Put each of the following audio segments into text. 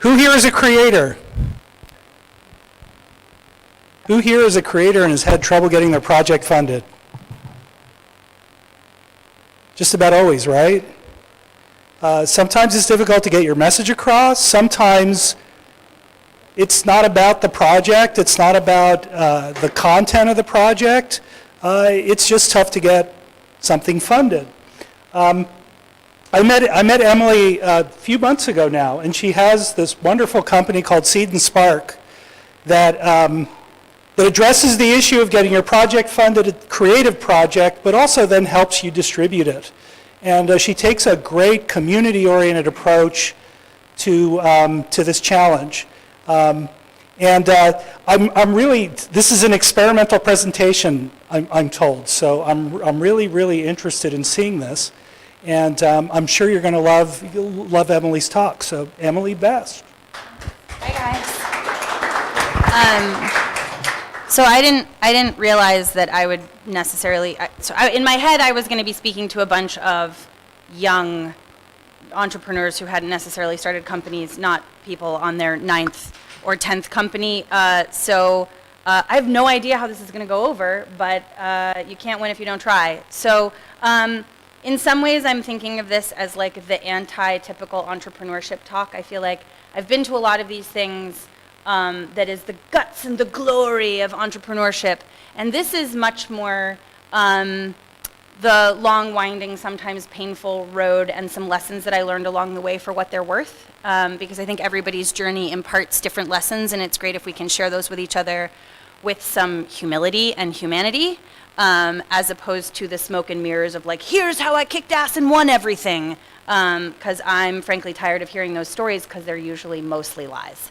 Who here is a creator? Who here is a creator and has had trouble getting their project funded? Just about always, right? Sometimes it's difficult to get your message across. Sometimes it's not about the project. It's not about the content of the project. It's just tough to get something funded. I met Emily a few months ago now, and she has this wonderful company called Seed&Spark that addresses the issue of getting your project funded, a creative project, but also then helps you distribute it. And she takes a great community-oriented approach to this challenge. I'm really, this is an experimental presentation, I'm told, so I'm really, really interested in seeing this. And I'm sure you're going to love Emily's talk. So, Emily, best. Hi, guys. So I didn't realize that I would necessarily. In my head, I was going to be speaking to a bunch of young entrepreneurs who hadn't necessarily started companies, not people on their 9th or 10th company. So I have no idea how this is going to go over, but you can't win if you don't try. So. In some ways, I'm thinking of this as like the anti-typical entrepreneurship talk. I feel like I've been to a lot of these things that is the guts and the glory of entrepreneurship. And this is much more the long, winding, sometimes painful road and some lessons that I learned along the way for what they're worth. Because I think everybody's journey imparts different lessons, and it's great if we can share those with each other with some humility and humanity. As opposed to the smoke and mirrors of like, here's how I kicked ass and won everything. Because I'm frankly tired of hearing those stories because they're usually mostly lies.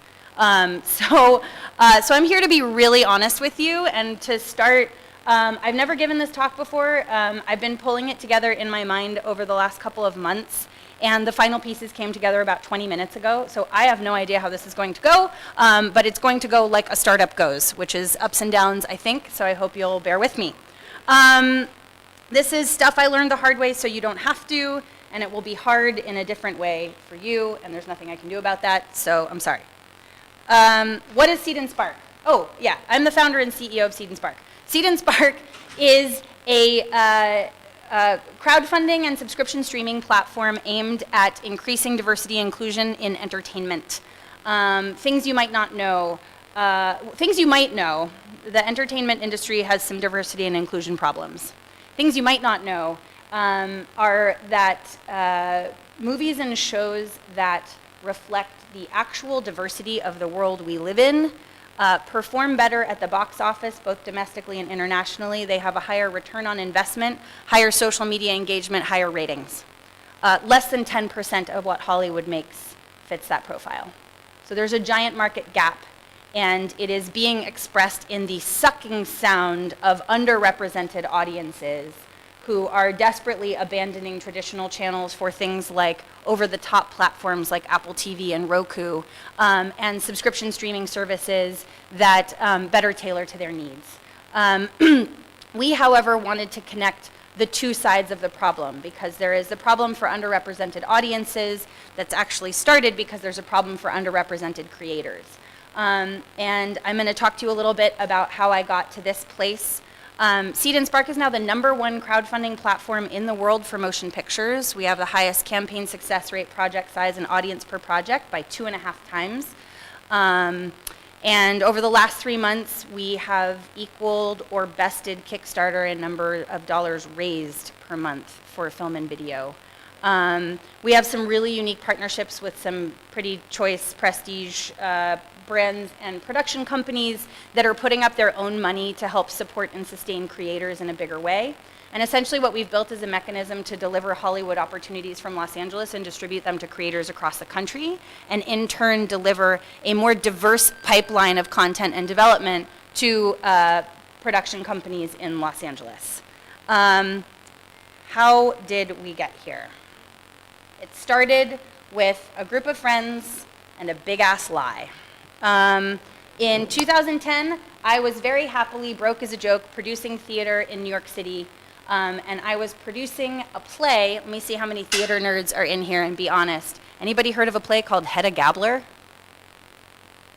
So I'm here to be really honest with you and to start, I've never given this talk before. I've been pulling it together in my mind over the last couple of months. And the final pieces came together about 20 minutes ago. So I have no idea how this is going to go, but it's going to go like a startup goes, which is ups and downs, I think. So I hope you'll bear with me. This is stuff I learned the hard way, so you don't have to, and it will be hard in a different way for you, and there's nothing I can do about that, so I'm sorry. What is Seed&Spark? Oh, yeah, I'm the founder and CEO of Seed&Spark. Seed&Spark is a crowdfunding and subscription streaming platform aimed at increasing diversity and inclusion in entertainment. Things you might not know. Things you might know. The entertainment industry has some diversity and inclusion problems. Things you might not know are that movies and shows that reflect the actual diversity of the world we live in perform better at the box office, both domestically and internationally. They have a higher return on investment, higher social media engagement, higher ratings. Less than 10% of what Hollywood makes fits that profile. So there's a giant market gap. And it is being expressed in the sucking sound of underrepresented audiences who are desperately abandoning traditional channels for things like over-the-top platforms like Apple TV and Roku, and subscription streaming services that better tailor to their needs. We, however, wanted to connect the two sides of the problem, because there is the problem for underrepresented audiences that's actually started because there's a problem for underrepresented creators. And I'm going to talk to you a little bit about how I got to this place. Seed&Spark is now the #1 crowdfunding platform in the world for motion pictures. We have the highest campaign success rate, project size, and audience per project by 2.5 times. And over the last 3 months, we have equaled or bested Kickstarter in number of dollars raised per month for film and video. We have some really unique partnerships with some pretty choice prestige brands and production companies that are putting up their own money to help support and sustain creators in a bigger way. And essentially what we've built is a mechanism to deliver Hollywood opportunities from Los Angeles and distribute them to creators across the country, and in turn deliver a more diverse pipeline of content and development to production companies in Los Angeles. How did we get here? It started with a group of friends and a big-ass lie. In 2010, I was very happily, broke as a joke, producing theater in New York City, and I was producing a play. Let me see how many theater nerds are in here and be honest. Anybody heard of a play called Hedda Gabler?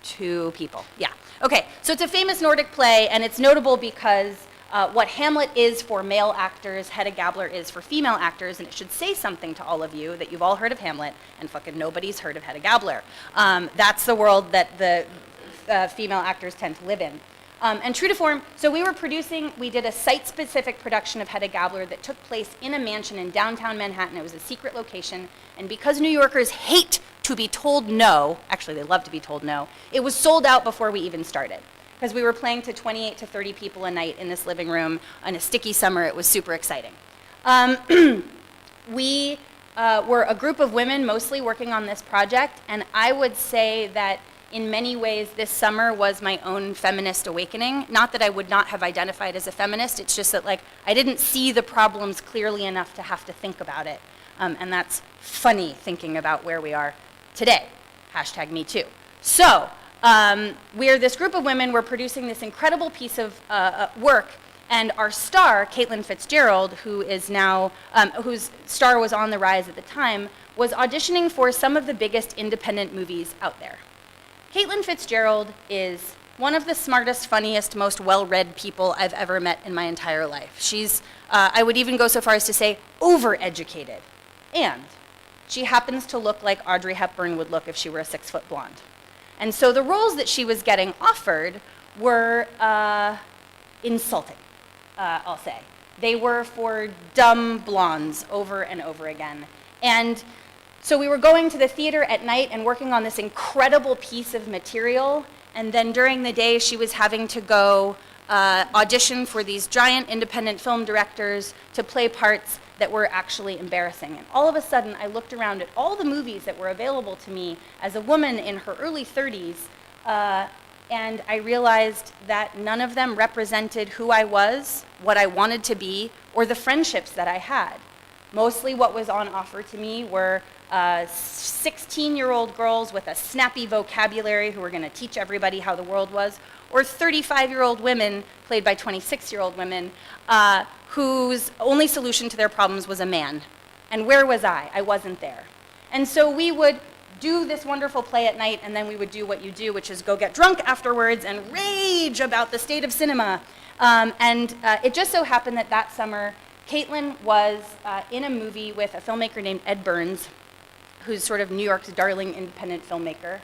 2 people, yeah. Okay, so it's a famous Nordic play, and it's notable because what Hamlet is for male actors, Hedda Gabler is for female actors, and it should say something to all of you that you've all heard of Hamlet, and fucking nobody's heard of Hedda Gabler. That's the world that the female actors tend to live in. And true to form, so we did a site-specific production of Hedda Gabler that took place in a mansion in downtown Manhattan. It was a secret location, and because New Yorkers hate to be told no, actually they love to be told no, it was sold out before we even started. Because we were playing to 28 to 30 people a night in this living room on a sticky summer. It was super exciting. We were a group of women mostly working on this project, and I would say that in many ways this summer was my own feminist awakening. Not that I would not have identified as a feminist, it's just that I didn't see the problems clearly enough to have to think about it. And that's funny thinking about where we are today. #MeToo. So, we're this group of women, we're producing this incredible piece of work, and our star, Caitlin Fitzgerald, who is now, whose star was on the rise at the time, was auditioning for some of the biggest independent movies out there. Caitlin Fitzgerald is one of the smartest, funniest, most well-read people I've ever met in my entire life. She's, I would even go so far as to say, overeducated. And she happens to look like Audrey Hepburn would look if she were a 6-foot blonde. And so the roles that she was getting offered were insulting, I'll say. They were for dumb blondes over and over again. And so we were going to the theater at night and working on this incredible piece of material, and then during the day she was having to go audition for these giant independent film directors to play parts that were actually embarrassing. And all of a sudden, I looked around at all the movies that were available to me as a woman in her early 30s, and I realized that none of them represented who I was, what I wanted to be, or the friendships that I had. Mostly what was on offer to me were 16-year-old girls with a snappy vocabulary who were going to teach everybody how the world was, or 35-year-old women, played by 26-year-old women, whose only solution to their problems was a man. And where was I? I wasn't there. And so we would do this wonderful play at night, and then we would do what you do, which is go get drunk afterwards and rage about the state of cinema. It just so happened that that summer, Caitlin was in a movie with a filmmaker named Ed Burns, who's sort of New York's darling independent filmmaker.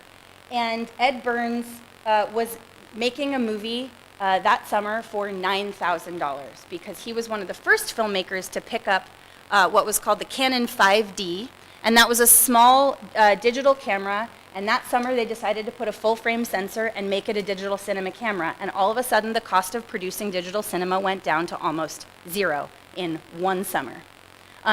And Ed Burns was making a movie that summer for $9,000 because he was one of the first filmmakers to pick up what was called the Canon 5D, and that was a small digital camera, and that summer they decided to put a full-frame sensor and make it a digital cinema camera, and all of a sudden the cost of producing digital cinema went down to almost zero in one summer.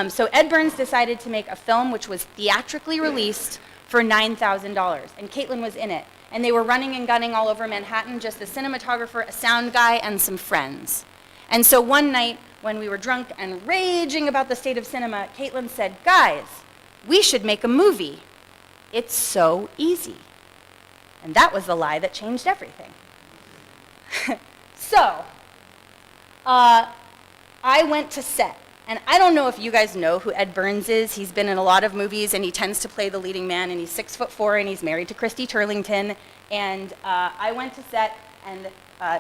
So Ed Burns decided to make a film which was theatrically released for $9,000, and Caitlin was in it. And they were running and gunning all over Manhattan, just the cinematographer, a sound guy, and some friends. And so one night, when we were drunk and raging about the state of cinema, Caitlin said, "Guys, we should make a movie. It's so easy." And that was the lie that changed everything. So, I went to set. And I don't know if you guys know who Ed Burns is. He's been in a lot of movies, and he tends to play the leading man, and he's 6'4", and he's married to Christy Turlington. And I went to set and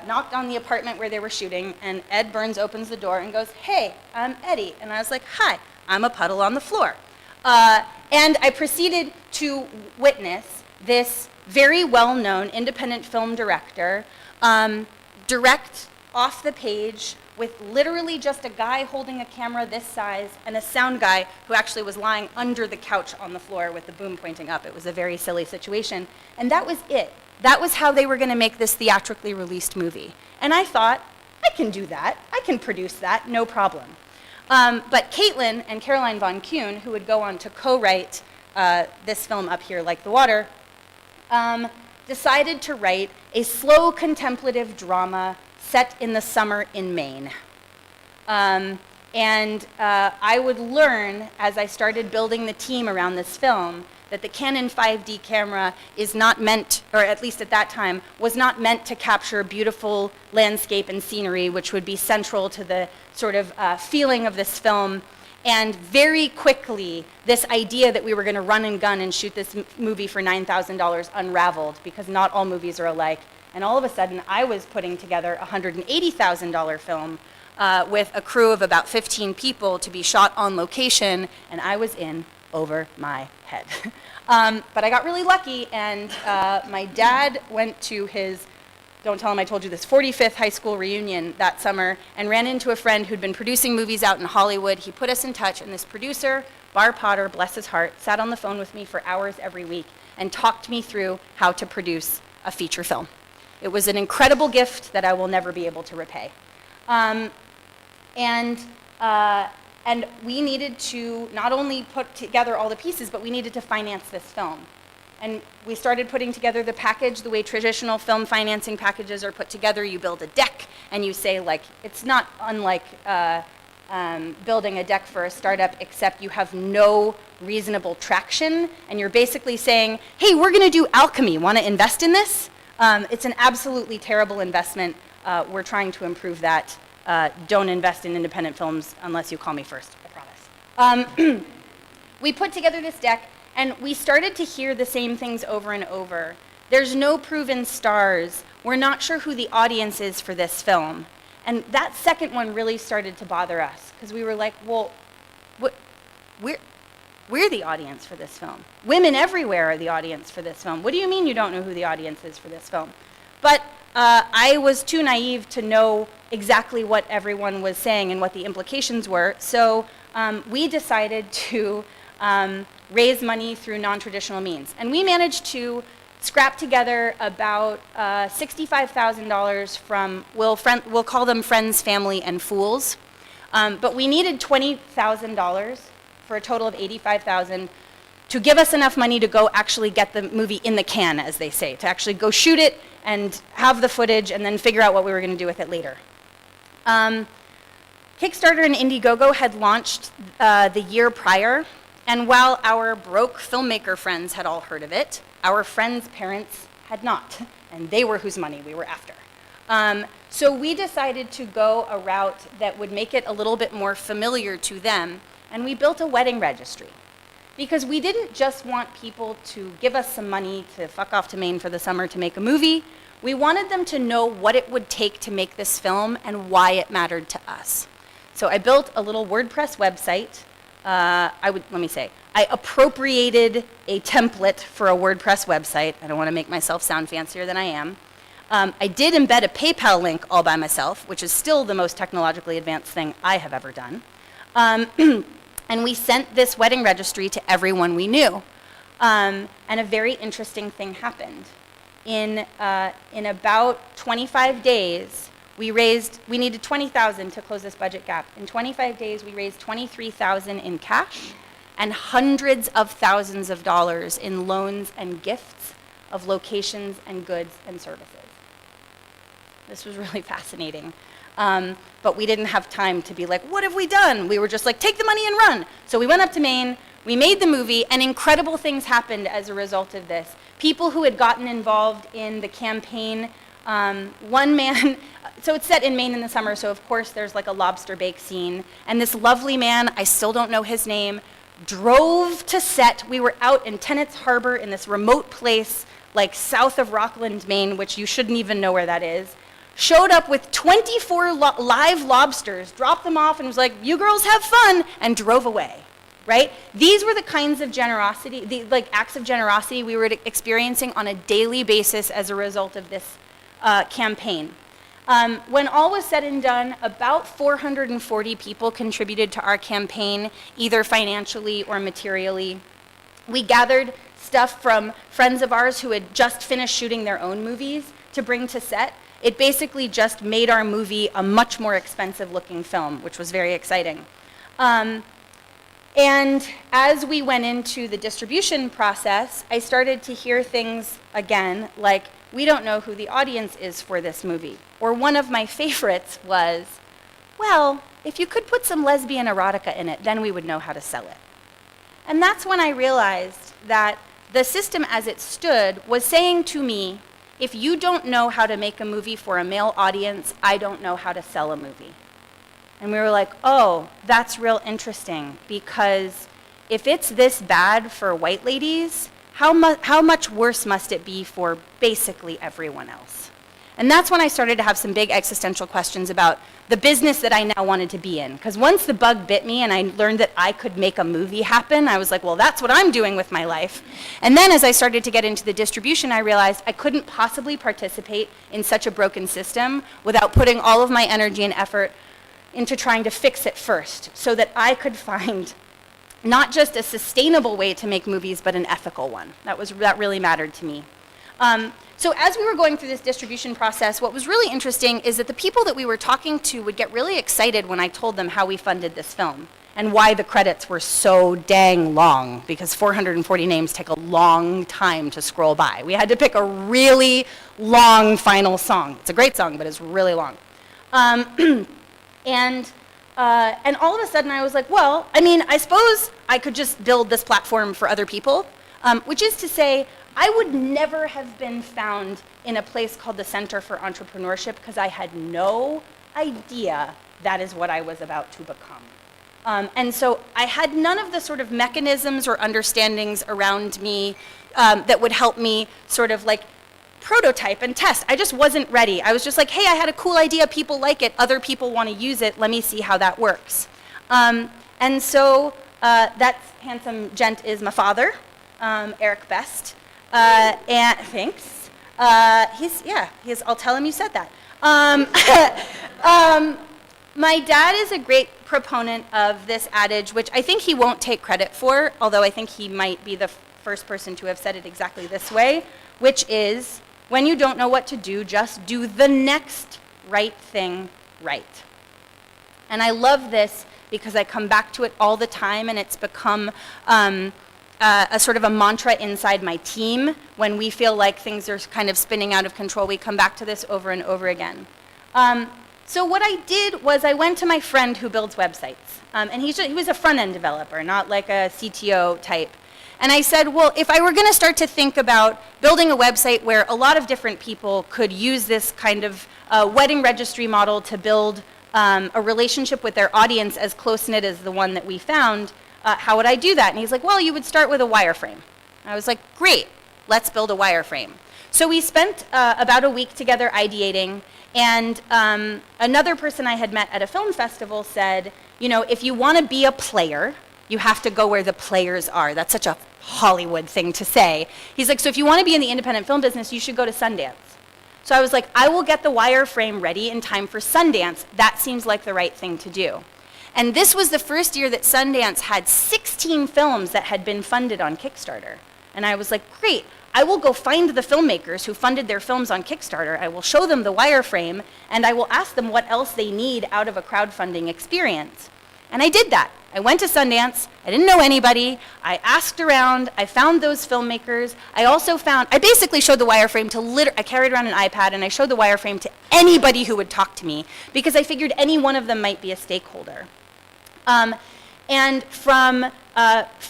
knocked on the apartment where they were shooting, and Ed Burns opens the door and goes, "Hey, I'm Eddie." And I was like, "Hi, I'm a puddle on the floor." And I proceeded to witness this very well-known independent film director direct off the page with literally just a guy holding a camera this size and a sound guy who actually was lying under the couch on the floor with the boom pointing up. It was a very silly situation. And that was it. That was how they were going to make this theatrically released movie. And I thought, I can do that. I can produce that, no problem. But Caitlin and Caroline Von Kuhn, who would go on to co-write this film Up Here Like the Water, decided to write a slow contemplative drama set in the summer in Maine. I would learn, as I started building the team around this film, that the Canon 5D camera is not meant, or at least at that time, was not meant to capture beautiful landscape and scenery, which would be central to the sort of feeling of this film. And very quickly, this idea that we were going to run and gun and shoot this movie for $9,000 unraveled, because not all movies are alike. And all of a sudden, I was putting together a $180,000 film with a crew of about 15 people to be shot on location, and I was in over my head. But I got really lucky, and my dad went to his, don't tell him I told you this, 45th high school reunion that summer, and ran into a friend who'd been producing movies out in Hollywood. He put us in touch, and this producer, Bar Potter, bless his heart, sat on the phone with me for hours every week and talked me through how to produce a feature film. It was an incredible gift that I will never be able to repay. And we needed to not only put together all the pieces, but we needed to finance this film. And we started putting together the package the way traditional film financing packages are put together. You build a deck, and you say, like, it's not unlike building a deck for a startup, except you have no reasonable traction, and you're basically saying, hey, we're going to do alchemy. Want to invest in this? It's an absolutely terrible investment. We're trying to improve that. Don't invest in independent films unless you call me first, I promise. We put together this deck, and we started to hear the same things over and over. There's no proven stars. We're not sure who the audience is for this film. And that second one really started to bother us, because we were like, well, we're the audience for this film. Women everywhere are the audience for this film. What do you mean you don't know who the audience is for this film? But I was too naive to know exactly what everyone was saying and what the implications were. So we decided to raise money through non-traditional means. And we managed to scrap together about $65,000 from, we'll call them friends, family, and fools. But we needed $20,000 for a total of $85,000 to give us enough money to go actually get the movie in the can, as they say, to actually go shoot it and have the footage and then figure out what we were going to do with it later. Kickstarter and Indiegogo had launched the year prior, and while our broke filmmaker friends had all heard of it, our friends' parents had not, and they were whose money we were after. So we decided to go a route that would make it a little bit more familiar to them, and we built a wedding registry. Because we didn't just want people to give us some money to fuck off to Maine for the summer to make a movie. We wanted them to know what it would take to make this film and why it mattered to us. So I built a little WordPress website. I appropriated a template for a WordPress website. I don't want to make myself sound fancier than I am. I did embed a PayPal link all by myself, which is still the most technologically advanced thing I have ever done. And we sent this wedding registry to everyone we knew. And a very interesting thing happened. In about 25 days, we needed $20,000 to close this budget gap. In 25 days, we raised $23,000 in cash and hundreds of thousands of dollars in loans and gifts of locations and goods and services. This was really fascinating. But we didn't have time to be like, what have we done? We were just like, take the money and run. So we went up to Maine, we made the movie, and incredible things happened as a result of this. People who had gotten involved in the campaign, one man, so it's set in Maine in the summer, so of course there's like a lobster bake scene, and this lovely man, I still don't know his name, drove to set. We were out in Tennett's Harbor in this remote place, like south of Rockland, Maine, which you shouldn't even know where that is. Showed up with 24 live lobsters, dropped them off, and was like, you girls have fun, and drove away, right? These were the kinds of generosity, the acts of generosity we were experiencing on a daily basis as a result of this campaign. When all was said and done, about 440 people contributed to our campaign, either financially or materially. We gathered stuff from friends of ours who had just finished shooting their own movies to bring to set. It basically just made our movie a much more expensive looking film, which was very exciting. And as we went into the distribution process, I started to hear things again like, we don't know who the audience is for this movie. Or one of my favorites was, well, if you could put some lesbian erotica in it, then we would know how to sell it. And that's when I realized that the system as it stood was saying to me, if you don't know how to make a movie for a male audience, I don't know how to sell a movie. And we were like, oh, that's real interesting, because if it's this bad for white ladies, how much worse must it be for basically everyone else? And that's when I started to have some big existential questions about the business that I now wanted to be in. Because once the bug bit me and I learned that I could make a movie happen, I was like, well, that's what I'm doing with my life. And then as I started to get into the distribution, I realized I couldn't possibly participate in such a broken system without putting all of my energy and effort into trying to fix it first, so that I could find not just a sustainable way to make movies, but an ethical one. That really mattered to me. So as we were going through this distribution process, what was really interesting is that the people that we were talking to would get really excited when I told them how we funded this film and why the credits were so dang long, because 440 names take a long time to scroll by. We had to pick a really long final song. It's a great song, but it's really long. And all of a sudden I was like, well, I mean, I suppose I could just build this platform for other people, which is to say, I would never have been found in a place called the Center for Entrepreneurship because I had no idea that is what I was about to become. And so I had none of the sort of mechanisms or understandings around me that would help me sort of like prototype and test. I just wasn't ready. I was just like, hey, I had a cool idea, people like it, other people want to use it, let me see how that works. And so that handsome gent is my father, Eric Best. And thanks. I'll tell him you said that. My dad is a great proponent of this adage, which I think he won't take credit for, although I think he might be the first person to have said it exactly this way, which is, when you don't know what to do, just do the next right thing right. And I love this because I come back to it all the time, and it's become a sort of a mantra inside my team. When we feel like things are kind of spinning out of control, we come back to this over and over again. So what I did was I went to my friend who builds websites. And he was a front-end developer, not like a CTO type. And I said, well, if I were going to start to think about building a website where a lot of different people could use this kind of wedding registry model to build a relationship with their audience as close-knit as the one that we found, how would I do that? And he's like, well, you would start with a wireframe. I was like, great, let's build a wireframe. So we spent about a week together ideating, and another person I had met at a film festival said, you know, if you want to be a player, you have to go where the players are. That's such a Hollywood thing to say. He's like, so if you want to be in the independent film business, you should go to Sundance. So I was like, I will get the wireframe ready in time for Sundance. That seems like the right thing to do. And this was the first year that Sundance had 16 films that had been funded on Kickstarter. And I was like, great, I will go find the filmmakers who funded their films on Kickstarter. I will show them the wireframe, and I will ask them what else they need out of a crowdfunding experience. And I did that. I went to Sundance. I didn't know anybody. I asked around. I found those filmmakers. I basically showed the wireframe to I carried around an iPad, and I showed the wireframe to anybody who would talk to me, because I figured any one of them might be a stakeholder. And from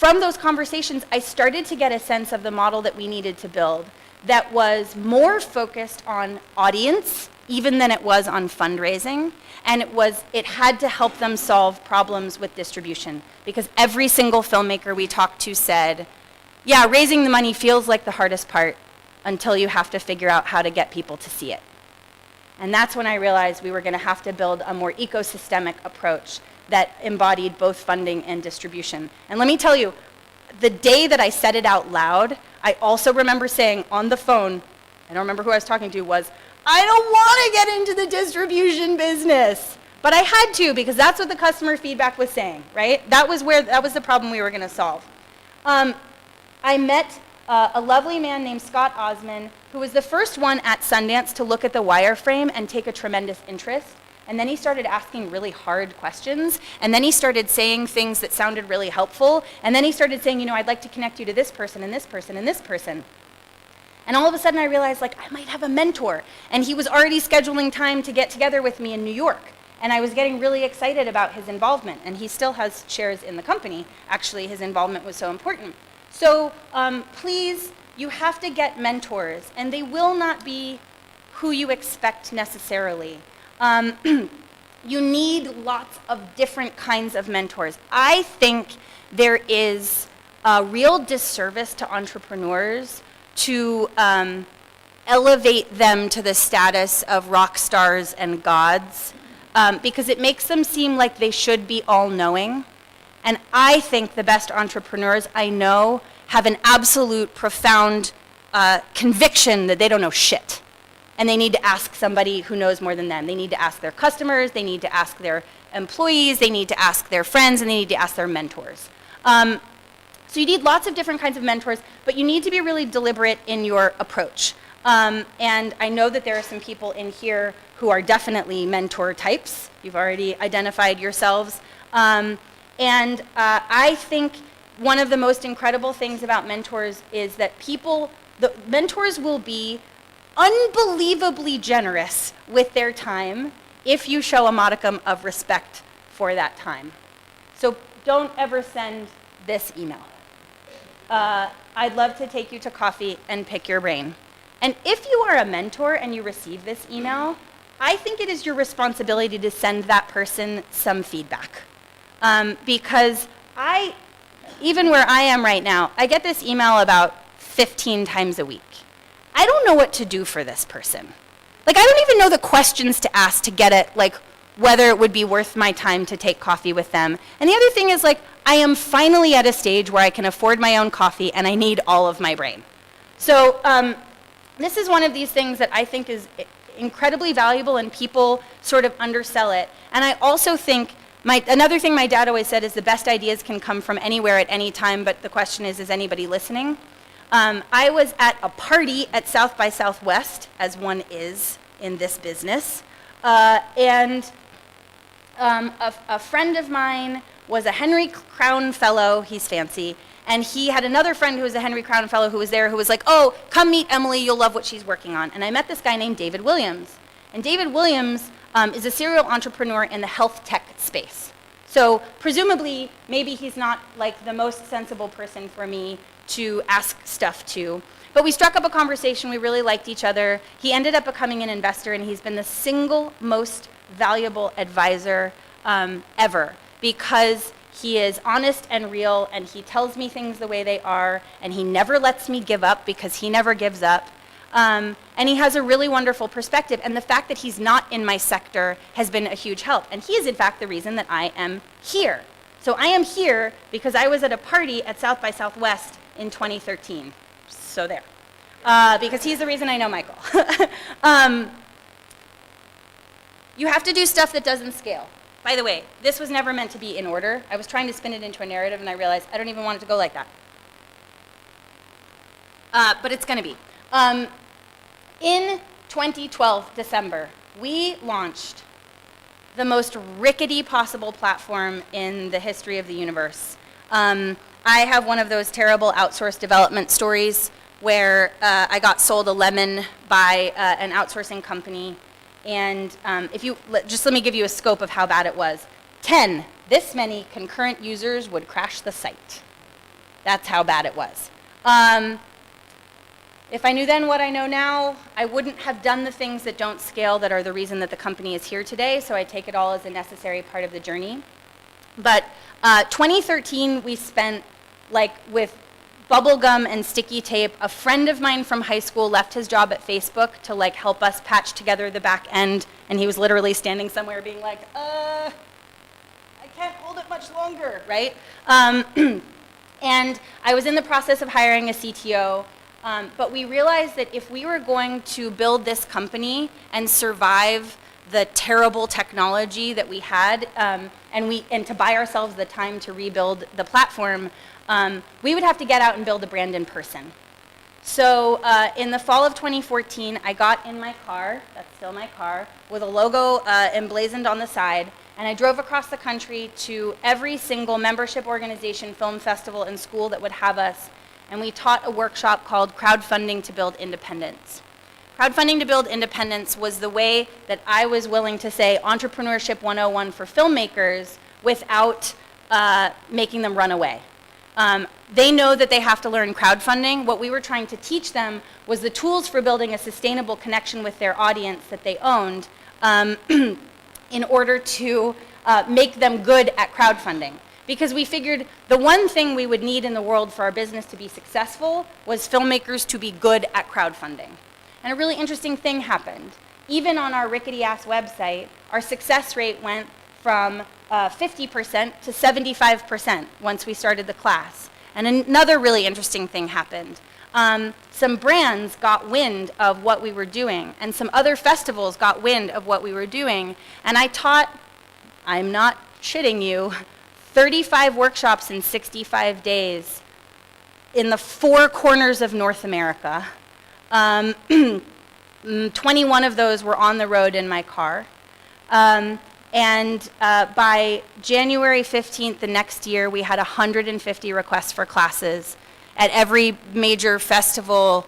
those conversations, I started to get a sense of the model that we needed to build that was more focused on audience even than it was on fundraising. And it had to help them solve problems with distribution, because every single filmmaker we talked to said, yeah, raising the money feels like the hardest part until you have to figure out how to get people to see it. And that's when I realized we were going to have to build a more ecosystemic approach that embodied both funding and distribution. And let me tell you, the day that I said it out loud, I also remember saying on the phone, I don't remember who I was talking to, was, I don't want to get into the distribution business. But I had to, because that's what the customer feedback was saying, right? That was the problem we were going to solve. I met a lovely man named Scott Osman, who was the first one at Sundance to look at the wireframe and take a tremendous interest. And then he started asking really hard questions. And then he started saying things that sounded really helpful. And then he started saying, you know, I'd like to connect you to this person and this person and this person. And all of a sudden I realized, like, I might have a mentor. And he was already scheduling time to get together with me in New York. And I was getting really excited about his involvement. And he still has shares in the company. Actually, his involvement was so important. So please, you have to get mentors. And they will not be who you expect necessarily. you need lots of different kinds of mentors. I think there is a real disservice to entrepreneurs to elevate them to the status of rock stars and gods, because it makes them seem like they should be all-knowing. And I think the best entrepreneurs I know have an absolute profound conviction that they don't know shit. And they need to ask somebody who knows more than them. They need to ask their customers, they need to ask their employees, they need to ask their friends, and they need to ask their mentors. So you need lots of different kinds of mentors, but you need to be really deliberate in your approach. And I know that there are some people in here who are definitely mentor types. You've already identified yourselves. I think one of the most incredible things about mentors is that the mentors will be unbelievably generous with their time if you show a modicum of respect for that time. So don't ever send this email. I'd love to take you to coffee and pick your brain. And if you are a mentor and you receive this email, I think it is your responsibility to send that person some feedback. Because even where I am right now, I get this email about 15 times a week. I don't know what to do for this person. Like, I don't even know the questions to ask to get it, like, whether it would be worth my time to take coffee with them. And the other thing is, like, I am finally at a stage where I can afford my own coffee and I need all of my brain. So this is one of these things that I think is incredibly valuable, and people sort of undersell it. And I also think another thing my dad always said is the best ideas can come from anywhere at any time, but the question is anybody listening? I was at a party at South by Southwest, as one is in this business, and a friend of mine was a Henry Crown Fellow, he's fancy, and he had another friend who was a Henry Crown Fellow who was there who was like, oh, come meet Emily, you'll love what she's working on. And I met this guy named David Williams. And David Williams is a serial entrepreneur in the health tech space. So presumably, maybe he's not like the most sensible person for me to ask stuff to. But we struck up a conversation, we really liked each other. He ended up becoming an investor, and he's been the single most valuable advisor ever, because he is honest and real, and he tells me things the way they are, and he never lets me give up because he never gives up. And he has a really wonderful perspective, and the fact that he's not in my sector has been a huge help. And he is, in fact, the reason that I am here. So I am here because I was at a party at South by Southwest in 2013. So there. Because he's the reason I know Michael. You have to do stuff that doesn't scale. By the way, this was never meant to be in order. I was trying to spin it into a narrative, and I realized I don't even want it to go like that. But it's going to be. In 2012, December, we launched the most rickety possible platform in the history of the universe. I have one of those terrible outsourced development stories where I got sold a lemon by an outsourcing company. And just let me give you a scope of how bad it was. 10, this many concurrent users would crash the site. That's how bad it was. If I knew then what I know now, I wouldn't have done the things that don't scale that are the reason that the company is here today, so I take it all as a necessary part of the journey. But 2013, we spent like with bubblegum and sticky tape. A friend of mine from high school left his job at Facebook to like help us patch together the back end, and he was literally standing somewhere being like, I can't hold it much longer, right? And I was in the process of hiring a CTO, but we realized that if we were going to build this company and survive the terrible technology that we had, and to buy ourselves the time to rebuild the platform, we would have to get out and build a brand in person. So in the fall of 2014, I got in my car, that's still my car, with a logo emblazoned on the side, and I drove across the country to every single membership organization, film festival, and school that would have us, and we taught a workshop called Crowdfunding to Build Independence. Crowdfunding to Build Independence was the way that I was willing to say Entrepreneurship 101 for filmmakers without making them run away. They know that they have to learn crowdfunding. What we were trying to teach them was the tools for building a sustainable connection with their audience that they owned. in order to make them good at crowdfunding. Because we figured the one thing we would need in the world for our business to be successful was filmmakers to be good at crowdfunding. And a really interesting thing happened. Even on our rickety-ass website, our success rate went from 50% to 75% once we started the class. And another really interesting thing happened. Some brands got wind of what we were doing, and some other festivals got wind of what we were doing. And I taught, I'm not shitting you, 35 workshops in 65 days in the 4 corners of North America. 21 of those were on the road in my car. By January 15th the next year, we had 150 requests for classes at every major festival,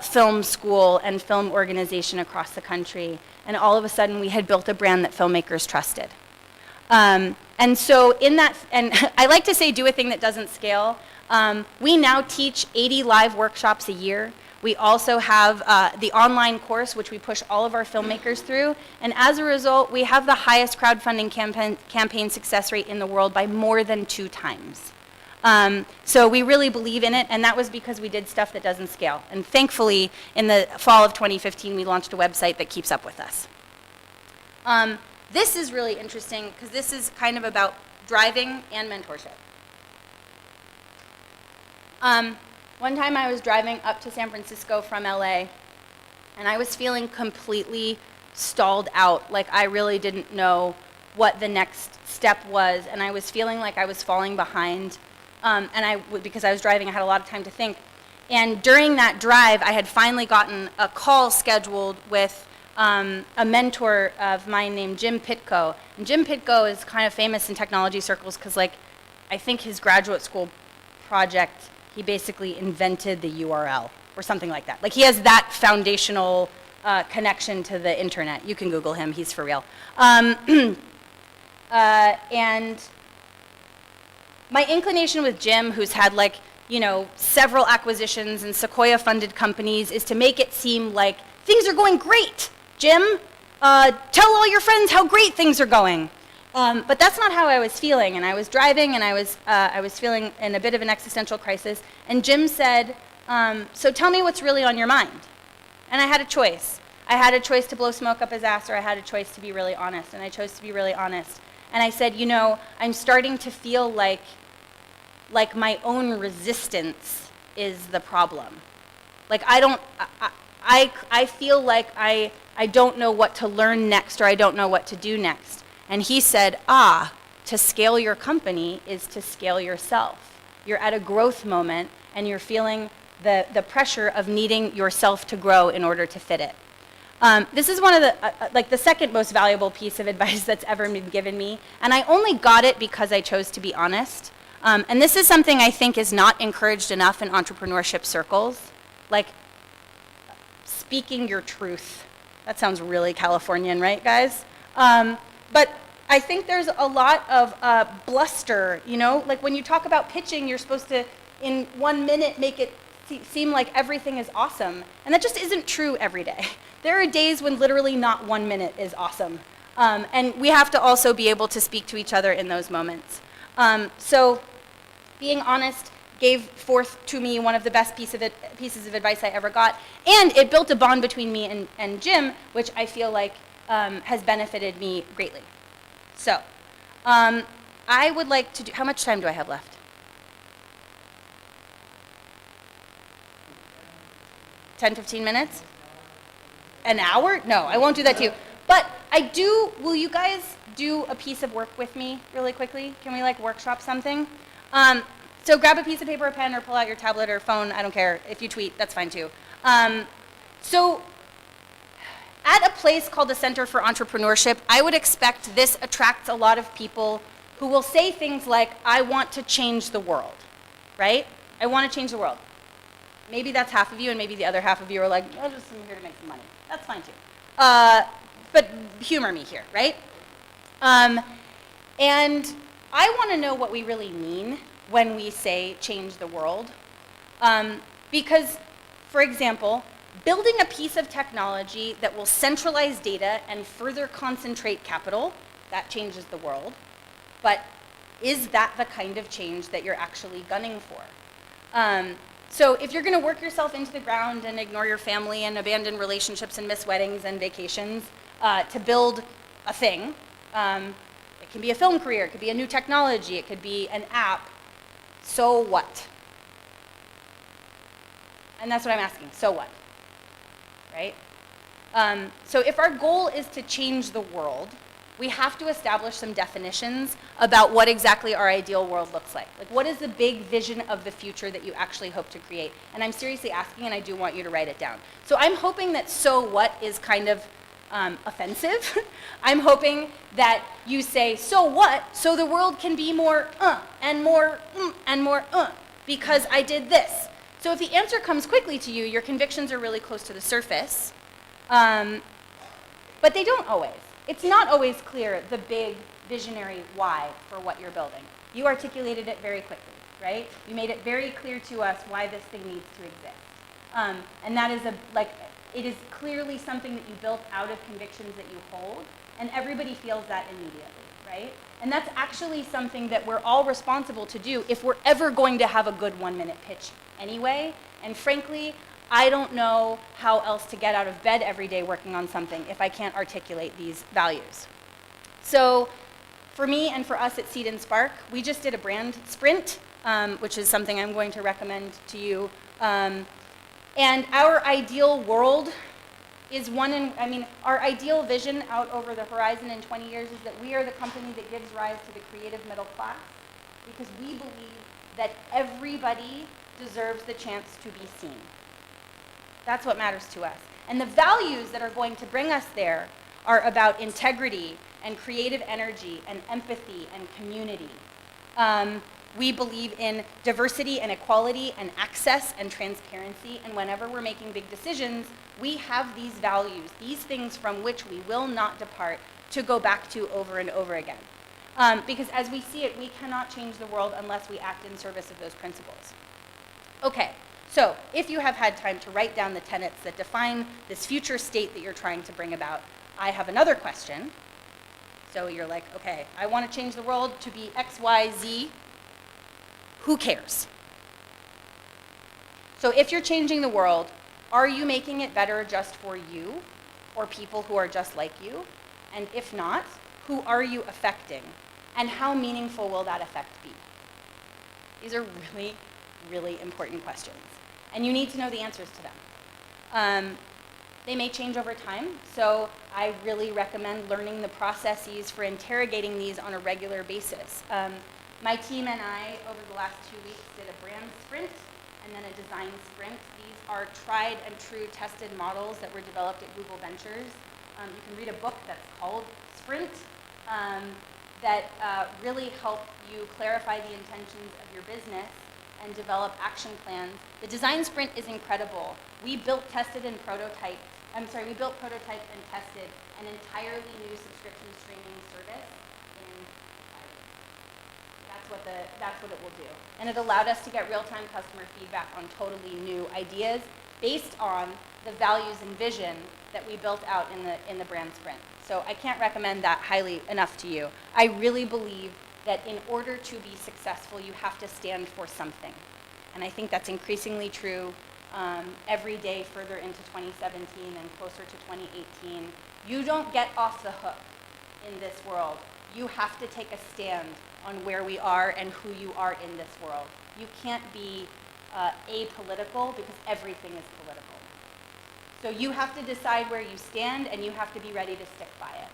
film school, and film organization across the country. And all of a sudden, we had built a brand that filmmakers trusted. And so in that, and I like to say do a thing that doesn't scale. We now teach 80 live workshops a year. We also have the online course, which we push all of our filmmakers through. And as a result, we have the highest crowdfunding campaign success rate in the world by more than 2 times. So we really believe in it, and that was because we did stuff that doesn't scale. And thankfully, in the fall of 2015, we launched a website that keeps up with us. This is really interesting because this is kind of about driving and mentorship. One time I was driving up to San Francisco from LA, and I was feeling completely stalled out, like I really didn't know what the next step was, and I was feeling like I was falling behind, because I was driving, I had a lot of time to think. And during that drive, I had finally gotten a call scheduled with a mentor of mine named Jim Pitko. And Jim Pitko is kind of famous in technology circles because, like, I think his graduate school project, he basically invented the URL or something like that. Like, he has that foundational connection to the internet. You can Google him, he's for real. And my inclination with Jim, who's had, like, you know, several acquisitions and Sequoia-funded companies, is to make it seem like things are going great. Jim, tell all your friends how great things are going. But that's not how I was feeling, and I was driving, and I was feeling in a bit of an existential crisis, and Jim said, so tell me what's really on your mind. And I had a choice. I had a choice to blow smoke up his ass, or I had a choice to be really honest, and I chose to be really honest. And I said, you know, I'm starting to feel like my own resistance is the problem. Like, I feel like I don't know what to learn next, or I don't know what to do next. And he said, to scale your company is to scale yourself. You're at a growth moment, and you're feeling the pressure of needing yourself to grow in order to fit it. This is one of the, the second most valuable piece of advice that's ever been given me, and I only got it because I chose to be honest. And this is something I think is not encouraged enough in entrepreneurship circles, like speaking your truth. That sounds really Californian, right, guys? But I think there's a lot of bluster, you know? Like, when you talk about pitching, you're supposed to, in 1 minute, make it seem like everything is awesome. And that just isn't true every day. There are days when literally not 1 minute is awesome. And we have to also be able to speak to each other in those moments. So being honest gave forth to me one of the best pieces of advice I ever got. And it built a bond between me and Jim, which I feel like has benefited me greatly. So I would like to do, how much time do I have left? 10, 15 minutes? An hour? No, I won't do that to you. But will you guys do a piece of work with me really quickly? Can we like workshop something? So grab a piece of paper or pen or pull out your tablet or phone, I don't care. If you tweet, that's fine too. So at a place called the Center for Entrepreneurship, I would expect this attracts a lot of people who will say things like, I want to change the world, right? I want to change the world. Maybe that's half of you, and maybe the other half of you are like, I'm just here to make some money. That's fine too. But humor me here, right? And I want to know what we really mean when we say change the world. Because, for example, building a piece of technology that will centralize data and further concentrate capital, that changes the world. But is that the kind of change that you're actually gunning for? So if you're going to work yourself into the ground and ignore your family and abandon relationships and miss weddings and vacations to build a thing, it can be a film career, it could be a new technology, it could be an app, so what? And that's what I'm asking, so what? Right? So if our goal is to change the world, we have to establish some definitions about what exactly our ideal world looks like. Like, what is the big vision of the future that you actually hope to create? And I'm seriously asking, and I do want you to write it down. So I'm hoping that "so what" is kind of offensive. I'm hoping that you say, so what? So the world can be more and more and more because I did this. So if the answer comes quickly to you, your convictions are really close to the surface. But they don't always. It's not always clear, the big visionary why for what you're building. You articulated it very quickly, right? You made it very clear to us why this thing needs to exist. And that is it is clearly something that you built out of convictions that you hold, and everybody feels that immediately, right? And that's actually something that we're all responsible to do if we're ever going to have a good 1-minute pitch anyway. And frankly, I don't know how else to get out of bed every day working on something if I can't articulate these values. So for me and for us at Seed&Spark, we just did a brand sprint, which is something I'm going to recommend to you. And our ideal world is our ideal vision out over the horizon in 20 years is that we are the company that gives rise to the creative middle class, because we believe that everybody deserves the chance to be seen. That's what matters to us. And the values that are going to bring us there are about integrity and creative energy and empathy and community. We believe in diversity and equality and access and transparency. And whenever we're making big decisions, we have these values, these things from which we will not depart, to go back to over and over again. Because as we see it, we cannot change the world unless we act in service of those principles. Okay. So if you have had time to write down the tenets that define this future state that you're trying to bring about, I have another question. So you're like, okay, I want to change the world to be X, Y, Z. Who cares? So if you're changing the world, are you making it better just for you or people who are just like you? And if not, who are you affecting? And how meaningful will that effect be? These are really, really important questions. And you need to know the answers to them. They may change over time, so I really recommend learning the processes for interrogating these on a regular basis. My team and I, over the last 2 weeks, did a brand sprint and then a design sprint. These are tried and true tested models that were developed at Google Ventures. You can read a book that's called Sprint that really help you clarify the intentions of your business and develop action plans. The design sprint is incredible. We built, tested, and prototyped. We built, prototyped, and tested an entirely new subscription streaming service in 5 days. That's what it will do. And it allowed us to get real-time customer feedback on totally new ideas based on the values and vision that we built out in the brand sprint. So I can't recommend that highly enough to you. I really believe that in order to be successful, you have to stand for something. And I think that's increasingly true every day further into 2017 and closer to 2018. You don't get off the hook in this world. You have to take a stand on where we are and who you are in this world. You can't be apolitical because everything is political. So you have to decide where you stand, and you have to be ready to stick by it.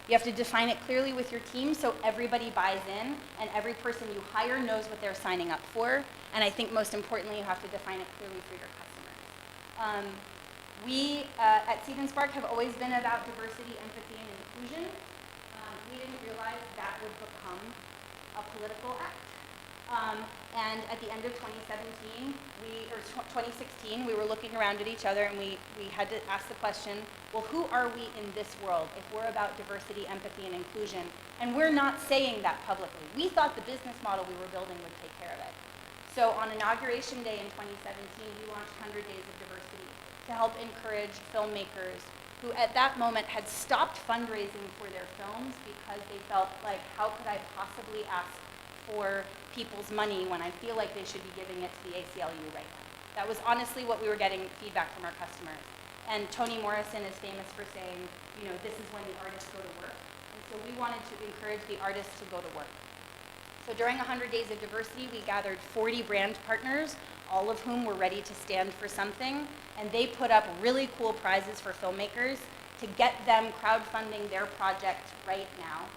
You have to define it clearly with your team so everybody buys in and every person you hire knows what they're signing up for. And I think most importantly, you have to define it clearly for your customers. We at Seed&Spark have always been about diversity, empathy, and inclusion. We didn't realize that would become a political act. And at the end of 2016, we were looking around at each other and we had to ask the question, well, who are we in this world if we're about diversity, empathy, and inclusion? And we're not saying that publicly. We thought the business model we were building would take care of it. So on Inauguration Day in 2017, we launched 100 Days of Diversity to help encourage filmmakers who at that moment had stopped fundraising for their films because they felt like, how could I possibly ask for people's money when I feel like they should be giving it to the ACLU right now? That was honestly what we were getting feedback from our customers. And Toni Morrison is famous for saying, you know, this is when the artists go to work. And so we wanted to encourage the artists to go to work. So during 100 Days of Diversity, we gathered 40 brand partners, all of whom were ready to stand for something, and they put up really cool prizes for filmmakers to get them crowdfunding their project right now.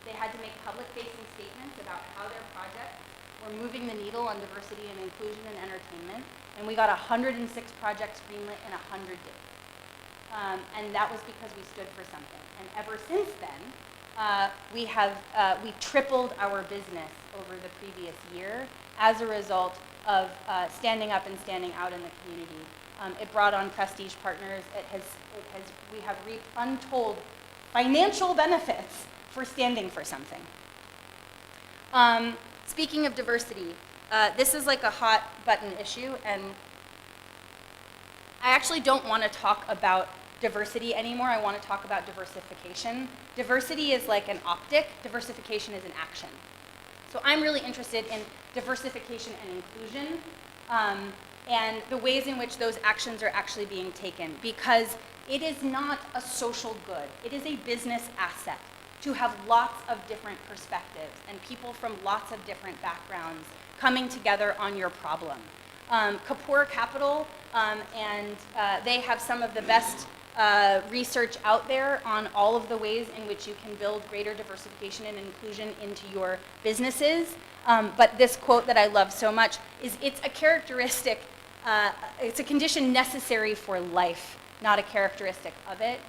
They had to make public-facing statements about how their projects were moving the needle on diversity and inclusion in entertainment, and we got 106 projects greenlit in 100 days. And that was because we stood for something. And ever since then, we tripled our business over the previous year as a result of standing up and standing out in the community. It brought on prestige partners. We have reaped untold financial benefits for standing for something. Speaking of diversity, this is like a hot button issue, and I actually don't want to talk about diversity anymore. I want to talk about diversification. Diversity is like an optic, diversification is an action. So I'm really interested in diversification and inclusion, and the ways in which those actions are actually being taken, because it is not a social good. It is a business asset to have lots of different perspectives and people from lots of different backgrounds coming together on your problem. Kapoor Capital, and they have some of the best research out there on all of the ways in which you can build greater diversification and inclusion into your businesses. But this quote that I love so much is, it's a characteristic, it's a condition necessary for life, not a characteristic of it.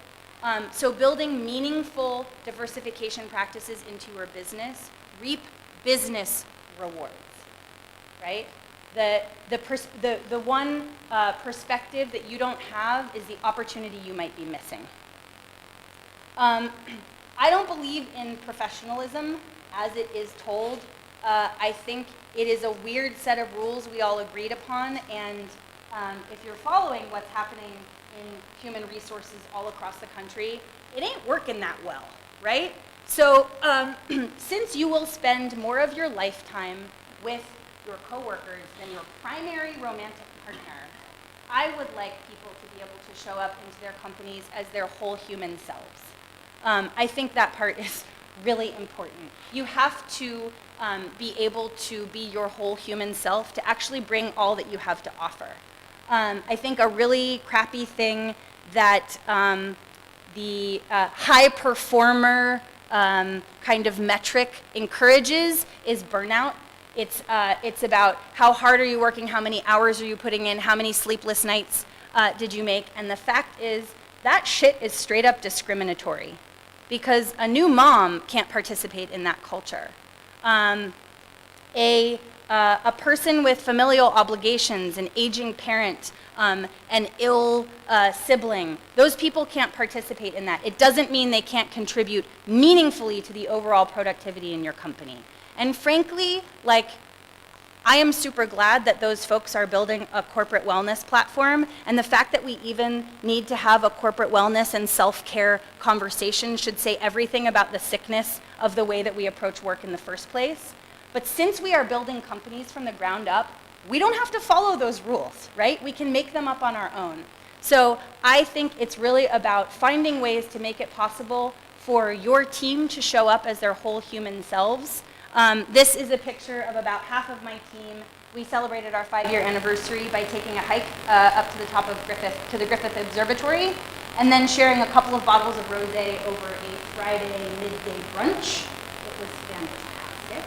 So building meaningful diversification practices into your business reap business rewards, right? The one perspective that you don't have is the opportunity you might be missing. I don't believe in professionalism as it is told. I think it is a weird set of rules we all agreed upon, and if you're following what's happening in human resources all across the country, it ain't working that well, right? So since you will spend more of your lifetime with your coworkers than your primary romantic partner, I would like people to be able to show up into their companies as their whole human selves. I think that part is really important. You have to be able to be your whole human self to actually bring all that you have to offer. I think a really crappy thing that the high performer kind of metric encourages is burnout. It's about how hard are you working, how many hours are you putting in, how many sleepless nights did you make, and the fact is that shit is straight up discriminatory, because a new mom can't participate in that culture. A person with familial obligations, an aging parent, an ill sibling, those people can't participate in that. It doesn't mean they can't contribute meaningfully to the overall productivity in your company. And frankly, like, I am super glad that those folks are building a corporate wellness platform, and the fact that we even need to have a corporate wellness and self-care conversation should say everything about the sickness of the way that we approach work in the first place. But since we are building companies from the ground up, we don't have to follow those rules, right? We can make them up on our own. So I think it's really about finding ways to make it possible for your team to show up as their whole human selves. This is a picture of about half of my team. We celebrated our 5-year anniversary by taking a hike up to the top of the Griffith Observatory, and then sharing a couple of bottles of rosé over a Friday midday brunch. It was fantastic.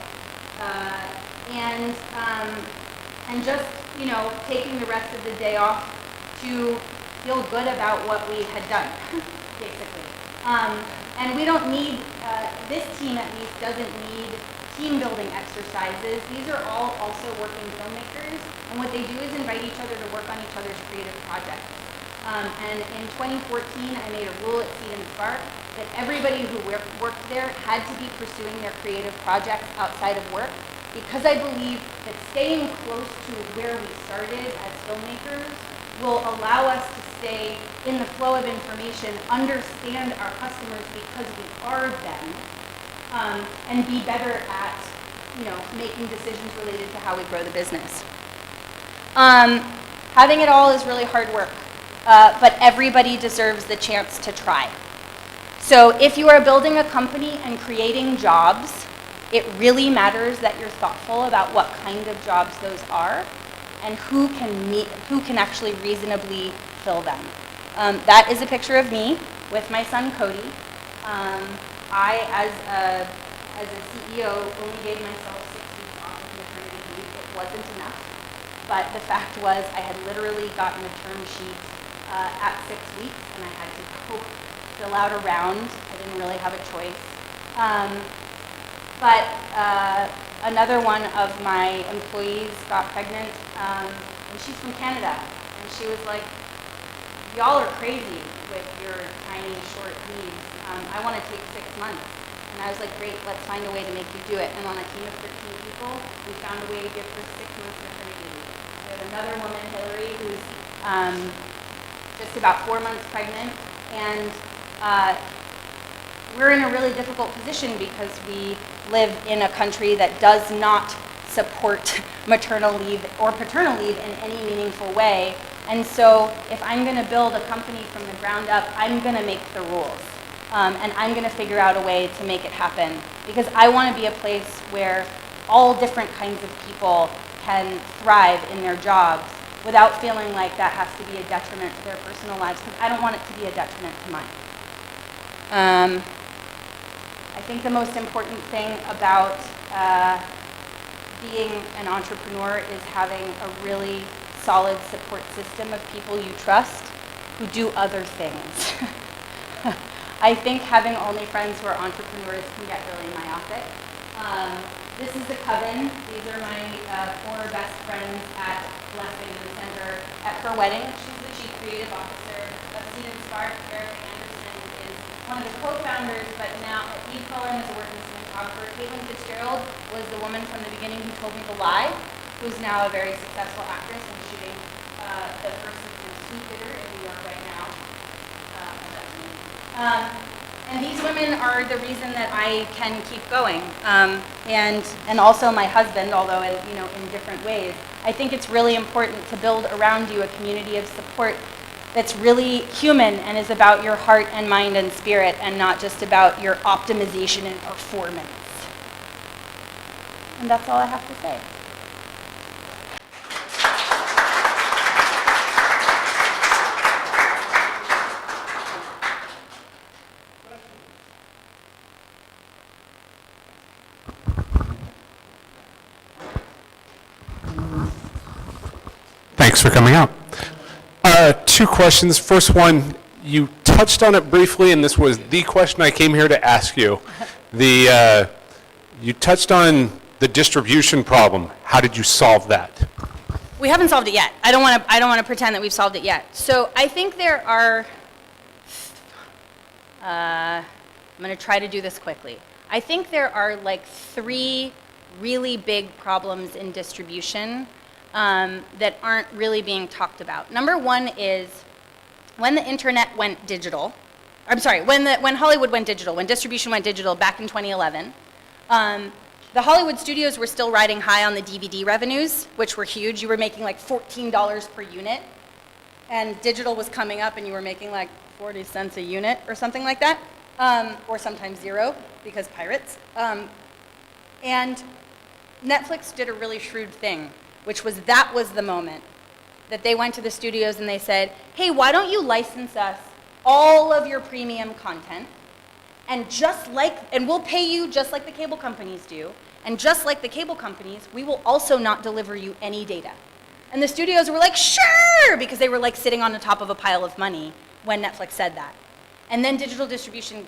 And just, you know, taking the rest of the day off to feel good about what we had done, basically. And we don't need, this team at least doesn't need team building exercises. These are all also working filmmakers, and what they do is invite each other to work on each other's creative projects. And in 2014, I made a rule at Seed&Spark that everybody who worked there had to be pursuing their creative projects outside of work, because I believe that staying close to where we started as filmmakers will allow us to stay in the flow of information, understand our customers because we are them, and be better at, making decisions related to how we grow the business. Having it all is really hard work, but everybody deserves the chance to try. So if you are building a company and creating jobs, it really matters that you're thoughtful about what kind of jobs those are and who can actually reasonably fill them. That is a picture of me with my son Cody. I, as a CEO, only gave myself 6 weeks off of maternity leave. It wasn't enough, but the fact was I had literally gotten a term sheet at 6 weeks, and I had to fill out a round. I didn't really have a choice. But another one of my employees got pregnant, and she's from Canada, and she was like, "Y'all are crazy with your tiny, short needs. I want to take 6 months." And I was like, "Great, let's find a way to make you do it." And on a team of 13 people, we found a way to give her 6 months maternity leave. We have another woman, Hillary, who's just about 4 months pregnant, and we're in a really difficult position because we live in a country that does not support maternal leave or paternal leave in any meaningful way. And so if I'm going to build a company from the ground up, I'm going to make the rules. And I'm going to figure out a way to make it happen. Because I want to be a place where all different kinds of people can thrive in their jobs without feeling like that has to be a detriment to their personal lives, because I don't want it to be a detriment to mine. I think the most important thing about being an entrepreneur is having a really solid support system of people you trust who do other things. I think having only friends who are entrepreneurs can get really myopic. This is the coven. These are my 4 best friends at Blessing Center. At her wedding, she's the chief creative officer of Seed&Spark. Erica Anderson is one of the co-founders, but now Eve Cullen is a working cinematographer. Caitlin Fitzgerald was the woman from the beginning who told me to lie, who's now a very successful actress and shooting the first season of Sweet Bitter in New York right now. And these women are the reason that I can keep going, and also my husband, although in different ways. I think it's really important to build around you a community of support that's really human and is about your heart and mind and spirit, and not just about your optimization and performance. And that's all I have to say. Thanks for coming out. 2 questions. First one, you touched on it briefly, and this was the question I came here to ask you. You touched on the distribution problem. How did you solve that? We haven't solved it yet. I don't want to pretend that we've solved it yet. So I think there are. I'm going to try to do this quickly. I think there are like 3 really big problems in distribution that aren't really being talked about. Number 1 is when the internet went digital. When Hollywood went digital, when distribution went digital back in 2011. The Hollywood studios were still riding high on the DVD revenues, which were huge. You were making like $14 per unit, and digital was coming up, and you were making like 40 cents a unit or something like that, or sometimes 0 because pirates. And Netflix did a really shrewd thing, which was that was the moment that they went to the studios and they said, "Hey, why don't you license us all of your premium content, and we'll pay you just like the cable companies do, and just like the cable companies, we will also not deliver you any data." And the studios were like, "Sure," because they were like sitting on the top of a pile of money when Netflix said that. And then digital distribution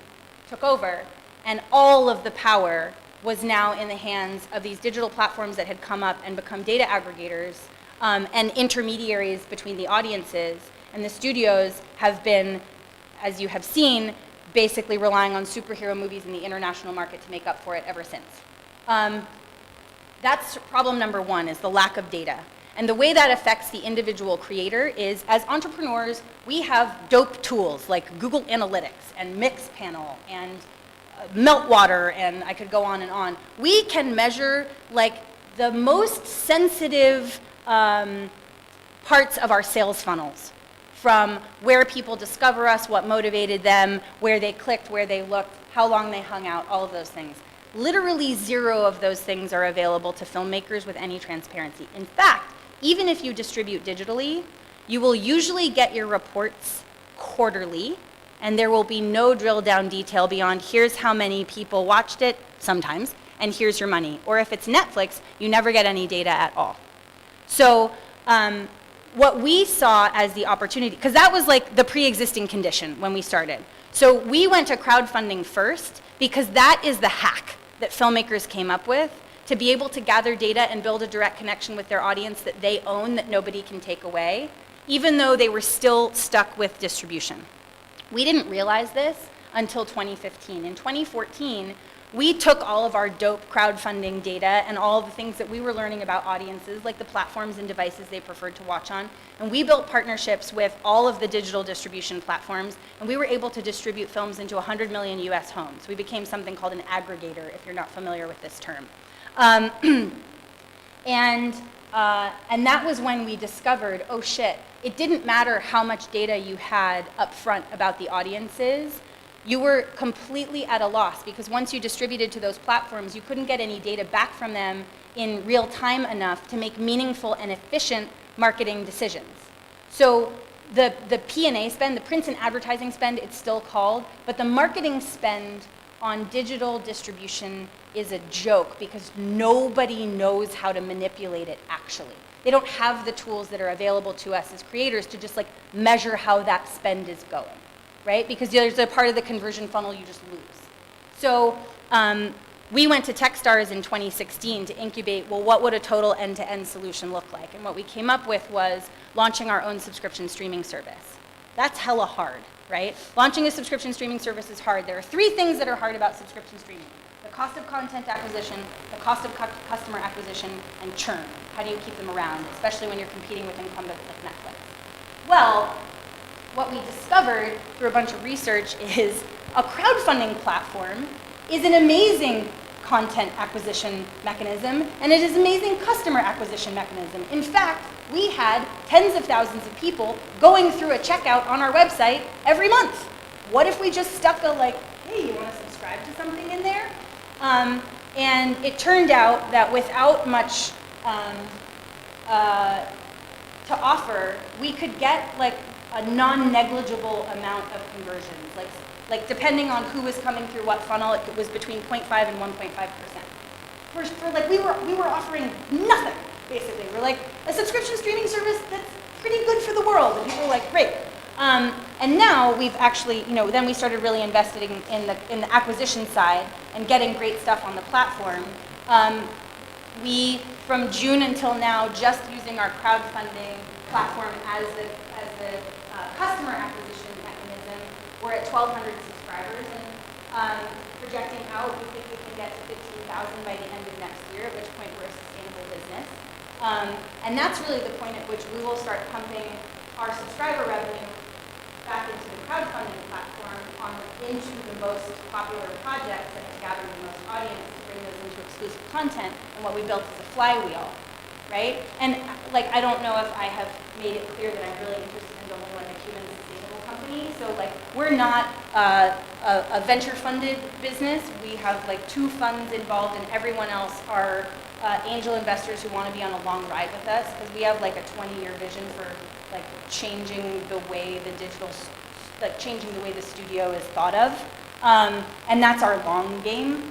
took over, and all of the power was now in the hands of these digital platforms that had come up and become data aggregators and intermediaries between the audiences. And the studios have been, as you have seen, basically relying on superhero movies in the international market to make up for it ever since. That's problem number one, is the lack of data. And the way that affects the individual creator is, as entrepreneurs, we have dope tools like Google Analytics and Mixpanel and Meltwater, and I could go on and on. We can measure like the most sensitive parts of our sales funnels, from where people discover us, what motivated them, where they clicked, where they looked, how long they hung out, all of those things. Literally 0 of those things are available to filmmakers with any transparency. In fact, even if you distribute digitally, you will usually get your reports quarterly, and there will be no drill down detail beyond here's how many people watched it, sometimes, and here's your money. Or if it's Netflix, you never get any data at all. So what we saw as the opportunity, because that was like the pre-existing condition when we started. So we went to crowdfunding first because that is the hack that filmmakers came up with to be able to gather data and build a direct connection with their audience that they own, that nobody can take away, even though they were still stuck with distribution. We didn't realize this until 2015. In 2014, we took all of our dope crowdfunding data and all of the things that we were learning about audiences, like the platforms and devices they preferred to watch on, and we built partnerships with all of the digital distribution platforms, and we were able to distribute films into 100 million US homes. We became something called an aggregator, if you're not familiar with this term. And that was when we discovered, oh shit, it didn't matter how much data you had up front about the audiences. You were completely at a loss, because once you distributed to those platforms, you couldn't get any data back from them in real time enough to make meaningful and efficient marketing decisions. So the P&A spend, the print and advertising spend, it's still called, but the marketing spend on digital distribution is a joke because nobody knows how to manipulate it actually. They don't have the tools that are available to us as creators to just like measure how that spend is going, right? Because there's a part of the conversion funnel you just lose. So we went to Techstars in 2016 to incubate, well, what would a total end-to-end solution look like? And what we came up with was launching our own subscription streaming service. That's hella hard, right? Launching a subscription streaming service is hard. There are 3 things that are hard about subscription streaming: the cost of content acquisition, the cost of customer acquisition, and churn. How do you keep them around, especially when you're competing with incumbents like Netflix? Well, what we discovered through a bunch of research is a crowdfunding platform is an amazing content acquisition mechanism, and it is an amazing customer acquisition mechanism. In fact, we had tens of thousands of people going through a checkout on our website every month. What if we just stuck a like, hey, you want to subscribe to something in there? And it turned out that without much to offer, we could get like a non-negligible amount of conversions. Like depending on who was coming through what funnel, it was between 0.5 and 1.5%. For like we were offering nothing basically. We're like a subscription streaming service that's pretty good for the world, and people were like, great. And now we've actually, then we started really investing in the acquisition side and getting great stuff on the platform. We, from June until now, just using our crowdfunding platform as the customer acquisition mechanism, we're at 1,200 subscribers, and projecting out, we think we can get to 15,000 by the end of next year, at which point we're a sustainable business. And that's really the point at which we will start pumping our subscriber revenue back into the crowdfunding platform into the most popular projects that have gathered the most audience to bring those into exclusive content. And what we built is a flywheel, right? And like, I don't know if I have made it clear that I'm really interested in building like a human sustainable company. So like, we're not a venture funded business. We have like 2 funds involved, and everyone else are angel investors who want to be on a long ride with us, because we have like a 20-year vision for like changing the way changing the way the studio is thought of, and that's our long game.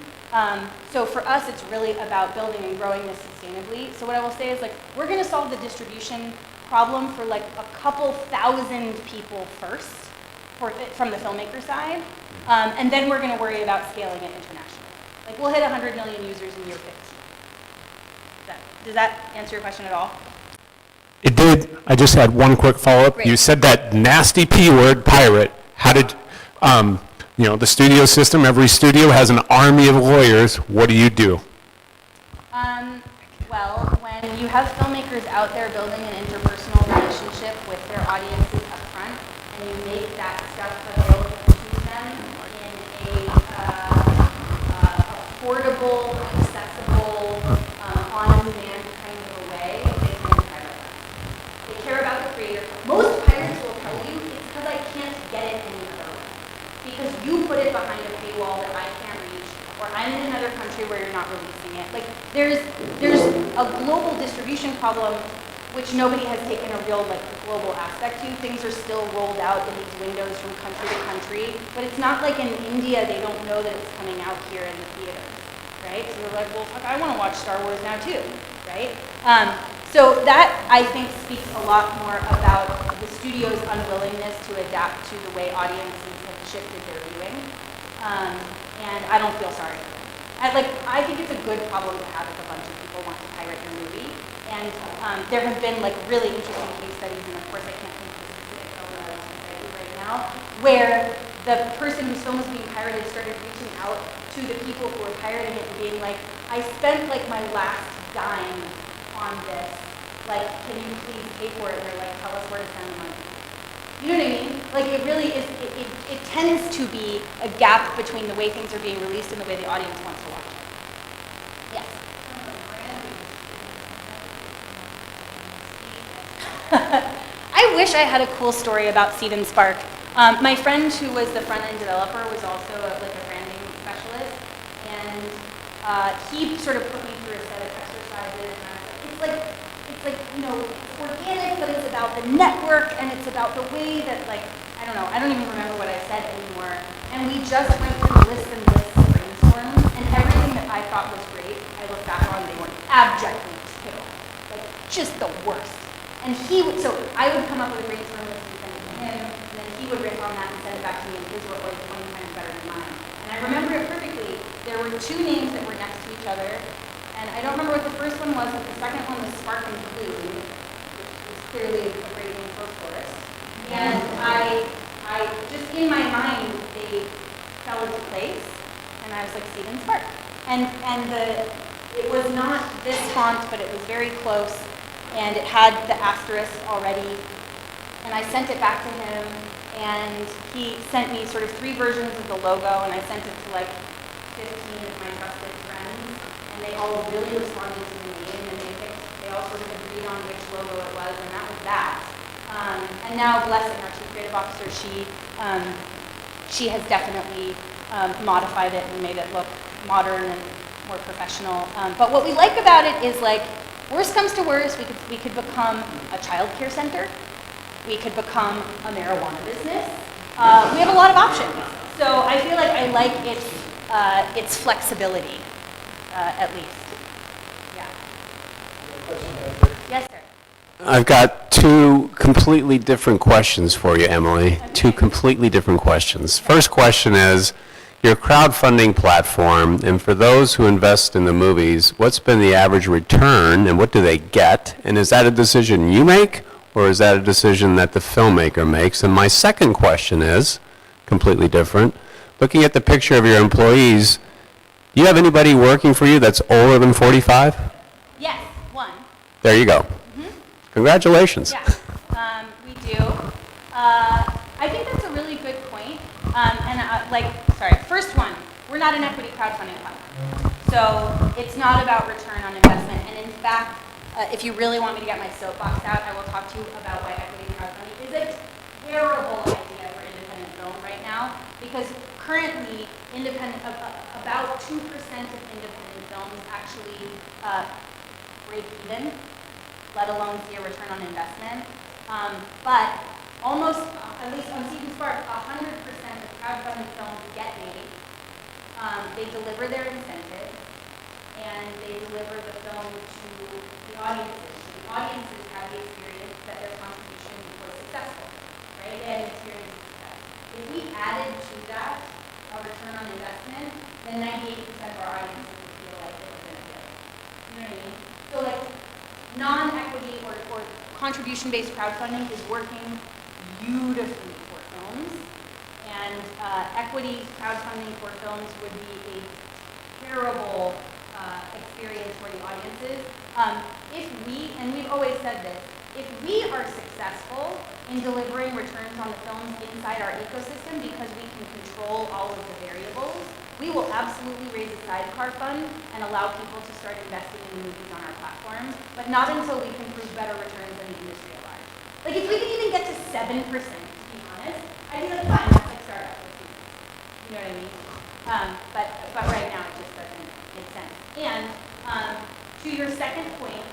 So for us, it's really about building and growing this sustainably. So what I will say is like, we're going to solve the distribution problem for like a couple thousand people first, from the filmmaker side, and then we're going to worry about scaling it internationally. Like we'll hit 100 million users in year 15. Does that answer your question at all? It did. I just had one quick follow-up. Great. You said that nasty P word, pirate. How did, the studio system, every studio has an army of lawyers. What do you do? you have filmmakers out there building an interpersonal relationship with their audiences up front, and you make that stuff available to them in a affordable, accessible, on-demand kind of a way, they can pirate that. They care about the creator. Most pirates will tell you it's because I can't get it any other way. Because you put it behind a paywall that I can't reach, or I'm in another country where you're not releasing it. Like, there's a global distribution problem which nobody has taken a real global aspect to. Things are still rolled out in these windows from country to country, but it's not like in India they don't know that it's coming out here in the theaters, right? So they're like, well, fuck, I want to watch Star Wars now too, right? So that, I think, speaks a lot more about the studio's unwillingness to adapt to the way audiences have shifted their viewing, and I don't feel sorry for them. I think it's a good problem to have if a bunch of people want to pirate your movie. And there have been really interesting case studies, and of course I can't think of the specific film that I want to tell you right now, where the person whose film was being pirated started reaching out to the people who were pirating it and being like, I spent my last dime on this. Can you please pay for it? And they're like, tell us where to send the money. You know what I mean? It really is, it tends to be a gap between the way things are being released and the way the audience wants to watch it. Yes? I wish I had a cool story about Seed&Spark. My friend who was the front-end developer was also a branding specialist, and he sort of put me through a set of exercises, and I was like, it's organic, but it's about the network, and it's about the way that, I don't know, I don't even remember what I said anymore, and we just went through lists and lists of brainstorms, and everything that I thought was great, I look back on, they were abjectly terrible, just the worst. And so I would come up with a brainstorm list and send it to him, and then he would riff on that and send it back to me, and his were 20 times better than mine. And I remember it perfectly. There were two names that were next to each other, and I don't remember what the first one was, but the second one was Spark and Blue, which was clearly a great name for a florist. And I just in my mind, they fell into place, and I was like, Seed&Spark. And it was not this font, but it was very close. And it had the asterisk already, and I sent it back to him, and he sent me sort of 3 versions of the logo, and I sent it to 15 of my trusted friends, and they all really responded to the name, and they all sort of agreed on which logo it was, and that was that. And now, blessing our chief creative officer, she has definitely modified it and made it look modern and more professional. But what we like about it is worst comes to worst, we could become a child care center. We could become a marijuana business. We have a lot of options. So I feel like I like its flexibility, at least. Yeah. Yes, sir. I've got 2 completely different questions for you, Emily. Okay. 2 completely different questions. First question is, your crowdfunding platform, and for those who invest in the movies, what's been the average return and what do they get? And is that a decision you make, or is that a decision that the filmmaker makes? And my second question is, completely different, looking at the picture of your employees, do you have anybody working for you that's older than 45? Yes, one. There you go. Congratulations. Yeah, we do. I think that's a really good point. First one, we're not an equity crowdfunding platform. So it's not about return on investment. And in fact, if you really want me to get my soapbox out, I will talk to you about why equity crowdfunding is a terrible idea for independent film right now. Because currently, about 2% of independent films actually break even, let alone see a return on investment. But almost, at least on Seed&Spark, 100% of crowdfunded films get made. They deliver their incentives, and they deliver the film to the audiences. The audiences have the experience that their contribution was successful, right? They had an experience of success. If we added to that a return on investment, then 98% of our audiences would feel like it was in a failure. You know what I mean? So non-equity or contribution-based crowdfunding is working beautifully for films, and equity crowdfunding for films would be a terrible experience for the audiences. If we, and we've always said this, if we are successful in delivering returns on the films inside our ecosystem because we can control all of the variables, we will absolutely raise a sidecar fund and allow people to start investing in movies on our platform, but not until we can prove better returns than the industry at large. Like if we can even get to 7%, to be honest, I'd be like, fine, that's like startup. You know what I mean? But right now it just doesn't make sense. And to your second point,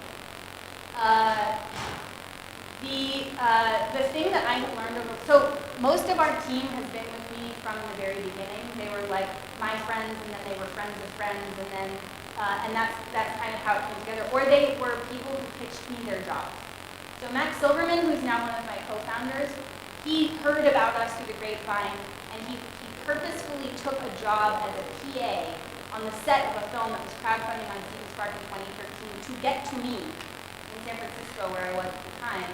the thing that I have learned over, so most of our team has been with me from the very beginning. They were like my friends, and then they were friends of friends, and then and that's kind of how it came together. Or they were people who pitched me their jobs. So Max Silverman, who's now one of my co-founders, he heard about us through the grapevine, and he purposefully took a job as a PA on the set of a film that was crowdfunding on Seed&Spark in 2013 to get to me in San Francisco, where I was at the time.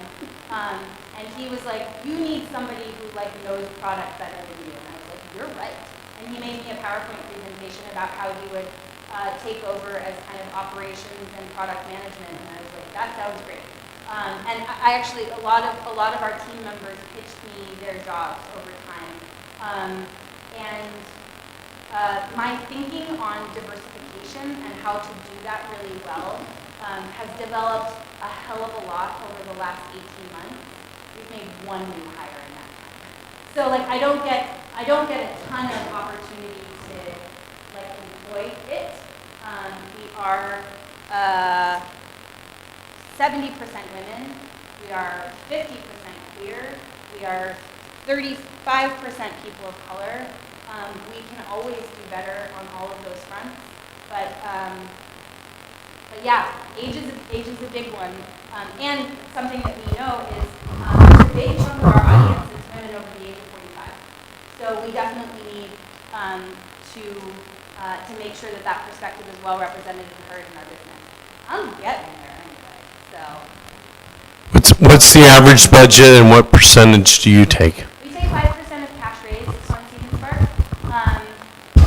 And he was like, you need somebody who like knows product better than you. And I was like, you're right. And he made me a PowerPoint presentation about how he would take over as kind of operations and product management. And I was like, that sounds great. And I actually, a lot of our team members pitched me their jobs over time. My thinking on diversification and how to do that really well has developed a hell of a lot over the last 18 months. We've made one new hire in that time. So like I don't get a ton of opportunity to like employ it. We are 70% women. We are 50% queer. We are 35% people of color. We can always do better on all of those fronts, but yeah, age is a big one, and something that we know is a big chunk of our audience is women over the age of 45. So we definitely need to make sure that that perspective is well represented and heard in our business. I'm getting there anyway, so. What's the average budget and what percentage do you take? We take 5% of cash raised on Seed&Spark.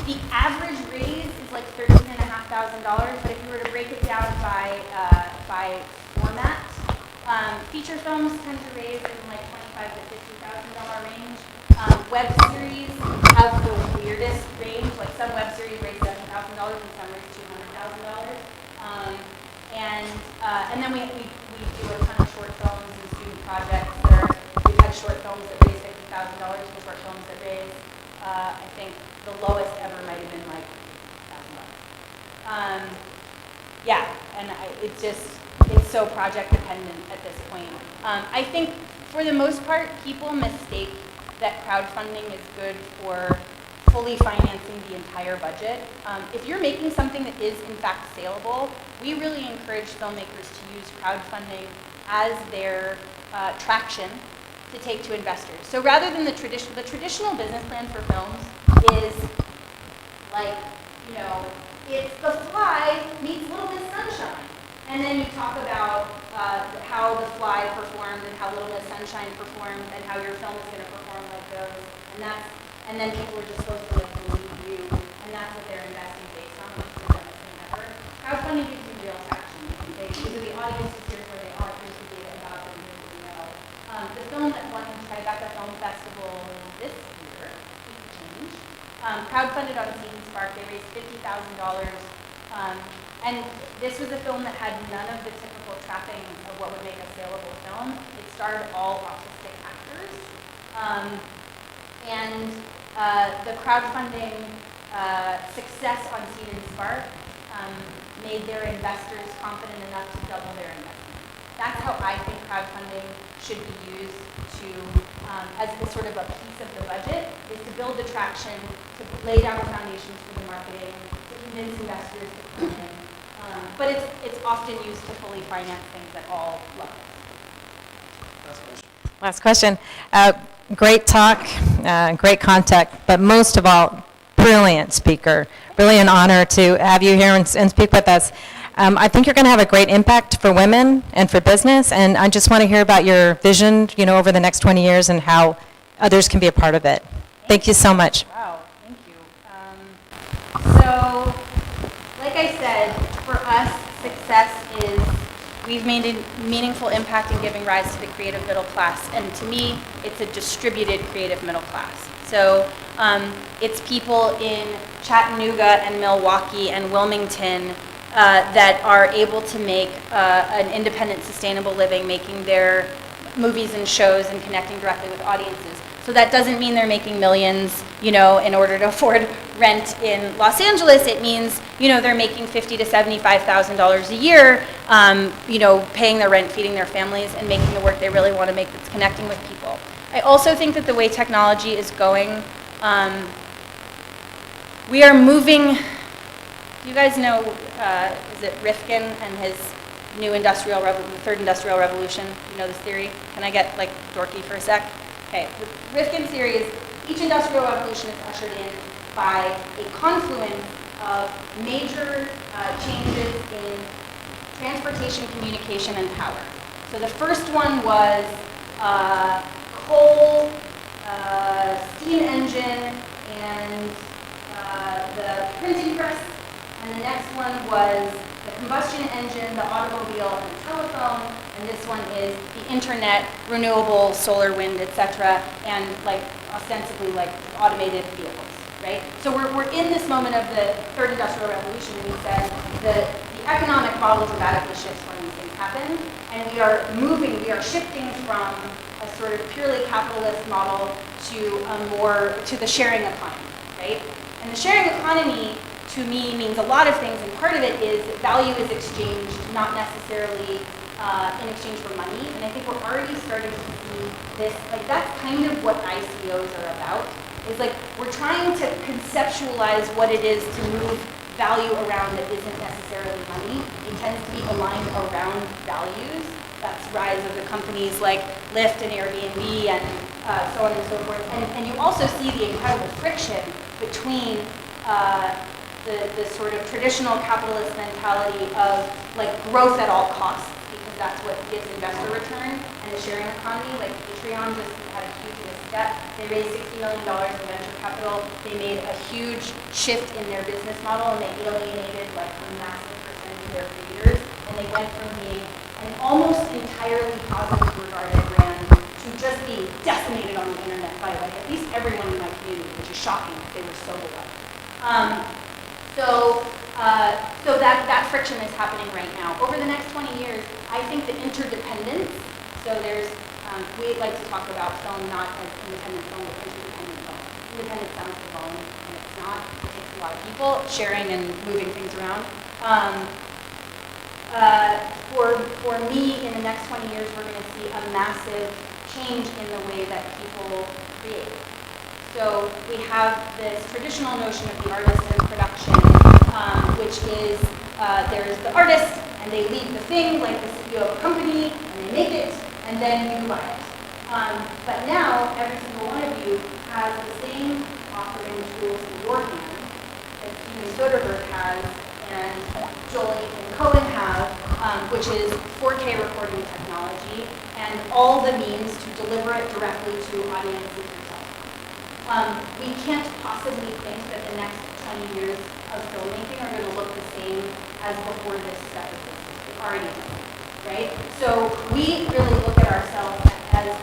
The average raise is like $13,500, but if you were to break it down by format, feature films tend to raise in like $25,000 to $50,000 range. Web series have the weirdest range, like some web series raise $7,000 and some raise $200,000. And then we do a ton of short films and student projects. We've had short films that raise $50,000 and short films that raise, I think the lowest ever might have been like $1,000. Yeah, and it's so project dependent at this point. I think for the most part, people mistake that crowdfunding is good for fully financing the entire budget. If you're making something that is in fact saleable, we really encourage filmmakers to use crowdfunding as their traction to take to investors. So rather than the traditional business plan for films is like, you know, it's The Fly meets Little Miss Sunshine. And then you talk about how The Fly performed and how Little Miss Sunshine performed and how your film is going to perform like those. And then people are just supposed to like believe you, and that's what they're investing based on, which is the best thing ever. Crowdfunding gives you real traction. These are the audiences, here's where they are, here's the data about them, here's what we know. The film that won the Tribeca Film Festival this year, Keep Change, crowdfunded on Seed&Spark. They raised $50,000. And this was a film that had none of the typical trappings of what would make a saleable film. It starred all autistic actors. And the crowdfunding success on Seed&Spark made their investors confident enough to double their investment. That's how I think crowdfunding should be used to, as sort of a piece of the budget, is to build the traction, to lay down the foundations for the marketing, to convince investors to come in. But it's often used to fully finance things at all levels. Last question. Great talk, great content, but most of all, brilliant speaker. Really an honor to have you here and speak with us. I think you're going to have a great impact for women and for business, and I just want to hear about your vision, you know, over the next 20 years and how others can be a part of it. Thank you so much. Wow, thank you. So, like I said, For us, success is we've made a meaningful impact in giving rise to the creative middle class, and to me, it's a distributed creative middle class. So it's people in Chattanooga and Milwaukee and Wilmington that are able to make an independent, sustainable living, making their movies and shows and connecting directly with audiences. So that doesn't mean they're making millions, in order to afford rent in Los Angeles. It means, they're making $50,000 to $75,000 a year, paying their rent, feeding their families, and making the work they really want to make that's connecting with people. I also think that the way technology is going, we are moving. Do you guys know, is it Rifkin and his new third industrial revolution? You know this theory? Can I get dorky for a sec? Okay, the Rifkin theory is each industrial revolution is ushered in by a confluence of major changes in transportation, communication, and power. So the first one was coal, steam engine, and the printing press. And the next one was the combustion engine, the automobile, and the telephone. And this one is the internet, renewable, solar, wind, etc., and ostensibly automated vehicles, right? So we're in this moment of the third industrial revolution, and we said the economic model dramatically shifts when these things happen, and we are shifting from a sort of purely capitalist model to the sharing economy, right? And the sharing economy, to me, means a lot of things, and part of it is that value is exchanged, not necessarily in exchange for money. And I think we're already starting to see this, that's kind of what ICOs are about, is we're trying to conceptualize what it is to move value around that isn't necessarily money. It tends to be aligned around values. That's rise of the companies like Lyft and Airbnb and so on and so forth. And you also see the incredible friction between the sort of traditional capitalist mentality of growth at all costs, because that's what gives investor return, and the sharing economy. Patreon just had a huge misstep. They raised $60 million in venture capital. They made a huge shift in their business model, and they alienated a massive percentage of their creators. And they went from being an almost entirely positively regarded brand to just being decimated on the internet by at least everyone in my community, which is shocking because they were so beloved. So that friction is happening right now. Over the next 20 years, I think the interdependence, so there's, we like to talk about film not as independent film, but interdependent film. Independent sounds alone, and it's not. It takes a lot of people sharing and moving things around. For me, in the next 20 years, we're going to see a massive change in the way that people create. So we have this traditional notion of the artist and production, which is there's the artist, and they lead the thing, like the CEO of a company, and they make it, and then you buy it. But now, every single one of you has the same offering tools in your hand that Steven Soderbergh has, and Joel and Cohen have, which is 4K recording technology, and all the means to deliver it directly to audiences yourself. We can't possibly think that the next 20 years of filmmaking are going to look the same as before this step existed. It already doesn't, right? So we really look at ourselves as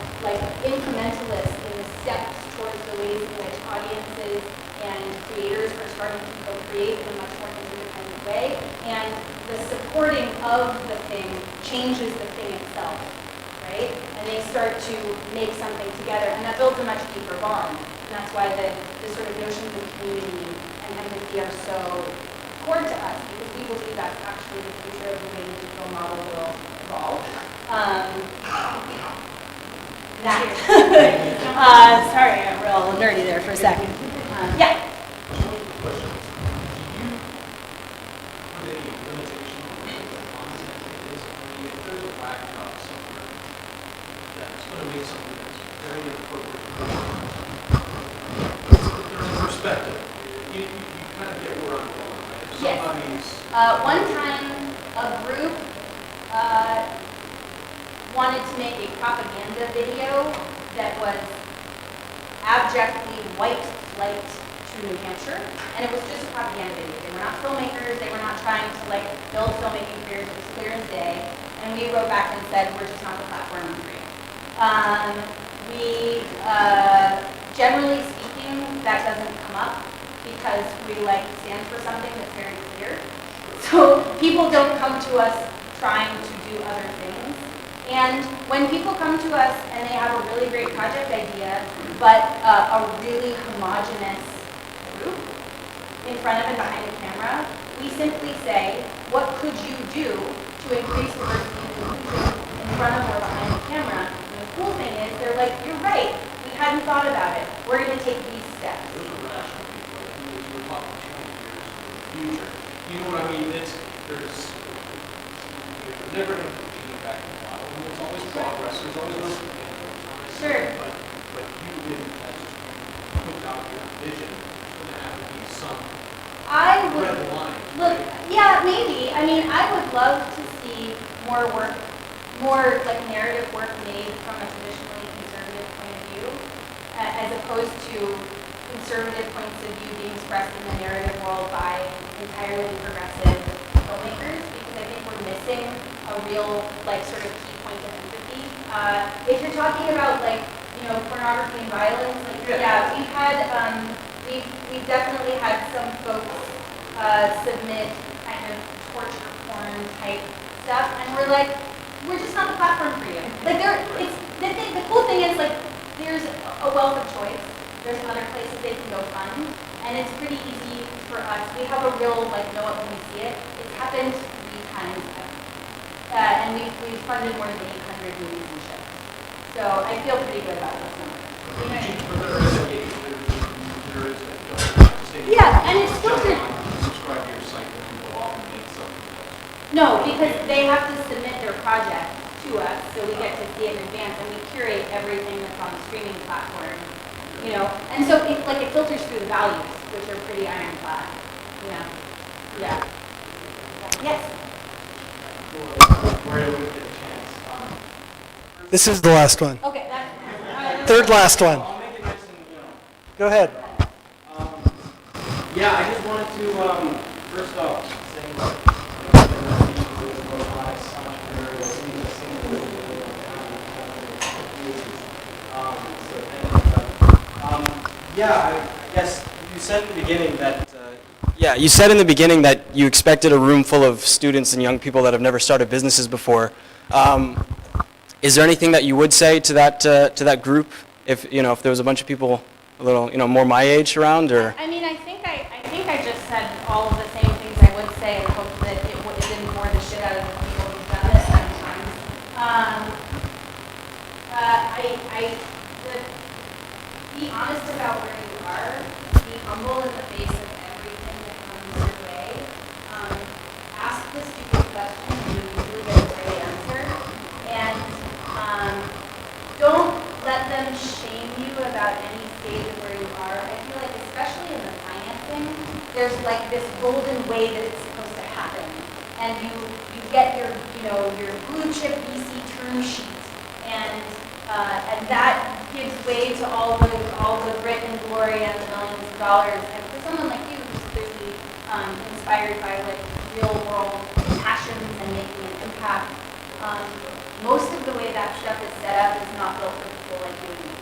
incrementalists in the steps towards the ways in which audiences and creators are starting to co-create in a much more interdependent way, and the supporting of the thing changes the thing itself, right? And they start to make something together, and that builds a much deeper bond. And that's why the sort of notions of community and empathy are so core to us, because we believe that's actually the future of the way the digital model will evolve. Sorry, I got real nerdy there for a second. Yeah. One time, a group wanted to make a propaganda video that was abjectly white flight to New Hampshire, and it was just a propaganda video. They were not filmmakers, they were not trying to like build filmmaking careers, it was clear as day, and we wrote back and said, we're just not the platform for you. Generally speaking, that doesn't come up because we like stand for something that's very clear. So people don't come to us trying to do other things. And when people come to us and they have a really great project idea, but a really homogenous group in front of and behind the camera, we simply say, what could you do to increase diversity and inclusion in front of or behind the camera? And the cool thing is, they're like, you're right, we hadn't thought about it. We're going to take these steps. Those are rational people. Like we're talking 20 years in the future. You know what I mean? There's never going to be feedback in the model. There's always progress. There's always room for improvement. Sure. But you didn't just put out your vision. There's going to have to be some I would, red line. look, yeah, maybe. I mean, I would love to see more work, more like narrative work made from a traditionally conservative point of view, as opposed to conservative points of view being expressed in the narrative world by entirely progressive filmmakers, because I think we're missing a real, like, sort of key point of empathy. If you're talking about, like, you know, pornography and violence, like, yeah, we've had, we've definitely had some folks submit kind of torture porn type stuff, and we're like, we're just not the platform for you. Like, the cool thing is, like, there's a wealth of choice. There's other places they can go fund, and it's pretty easy for us. We have a real, like, know it when we see it. It's happened 3 times ever. And we've funded more than 800 movies and shows. So I feel pretty good about those numbers. Yeah, and it's filtered. Subscribe to your site and go off and make something else. No, because they have to submit their project to us, so we get to see it in advance, and we curate everything that's on the streaming platform. You know, and so it filters through the values, which are pretty ironclad. You know, yeah. Yes. This is the last one. Okay. That's Third last one. I'll make it nice and, Go ahead. yeah, I just wanted to, first off, say robotics, entrepreneurial, yeah, I guess you said in the beginning that, you said in the beginning that you expected a room full of students and young people that have never started businesses before. Is there anything that you would say to that group if if there was a bunch of people a little more my age around, or? I mean, I think I just said all of the same things I would say, and hope that it didn't bore the shit out of the people who've done this sometimes. Be honest about where you are. Be humble in the face of everything that comes your way. Ask the stupid questions and you usually get a great answer. And don't let them shame you about any stage of where you are. I feel like, especially in the financing, there's like this golden way that it's supposed to happen. And you get your blue chip VC term sheet, and that gives way to all the grit and glory and the millions of dollars. And for someone like you who's clearly inspired by like real world passions and making an impact, most of the way that stuff is set up is not built for people like you and me.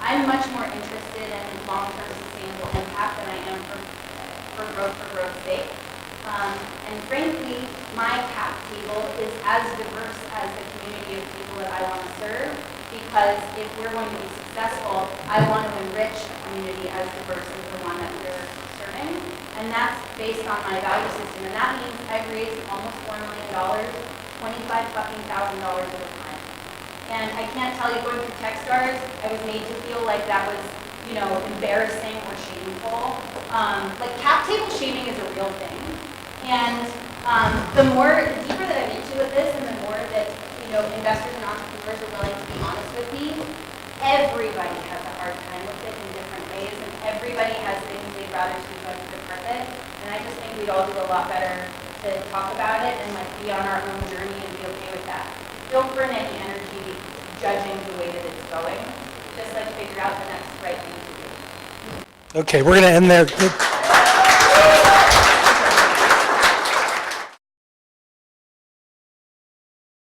I'm much more interested in long-term sustainable impact than I am for growth's sake. And frankly, my cap table is as diverse as the community of people that I want to serve, because if we're going to be successful, I want to enrich a community as diverse as the one that we're serving. And that's based on my value system. And that means I've raised almost $4 million, $25,000 over time. And I can't tell you, going through Techstars, I was made to feel like that was, embarrassing or shameful. Like cap table shaming is a real thing. And the deeper that I'm into this, and the more that investors and entrepreneurs are willing to be honest with me, everybody has a hard time with it in different ways, and everybody has things they'd rather sweep under the carpet. And I just think we'd all do a lot better to talk about it and like be on our own journey and be okay with that. Don't burn any energy judging the way that it's going. Just like figure out the next right thing to do. Okay, we're going to end there.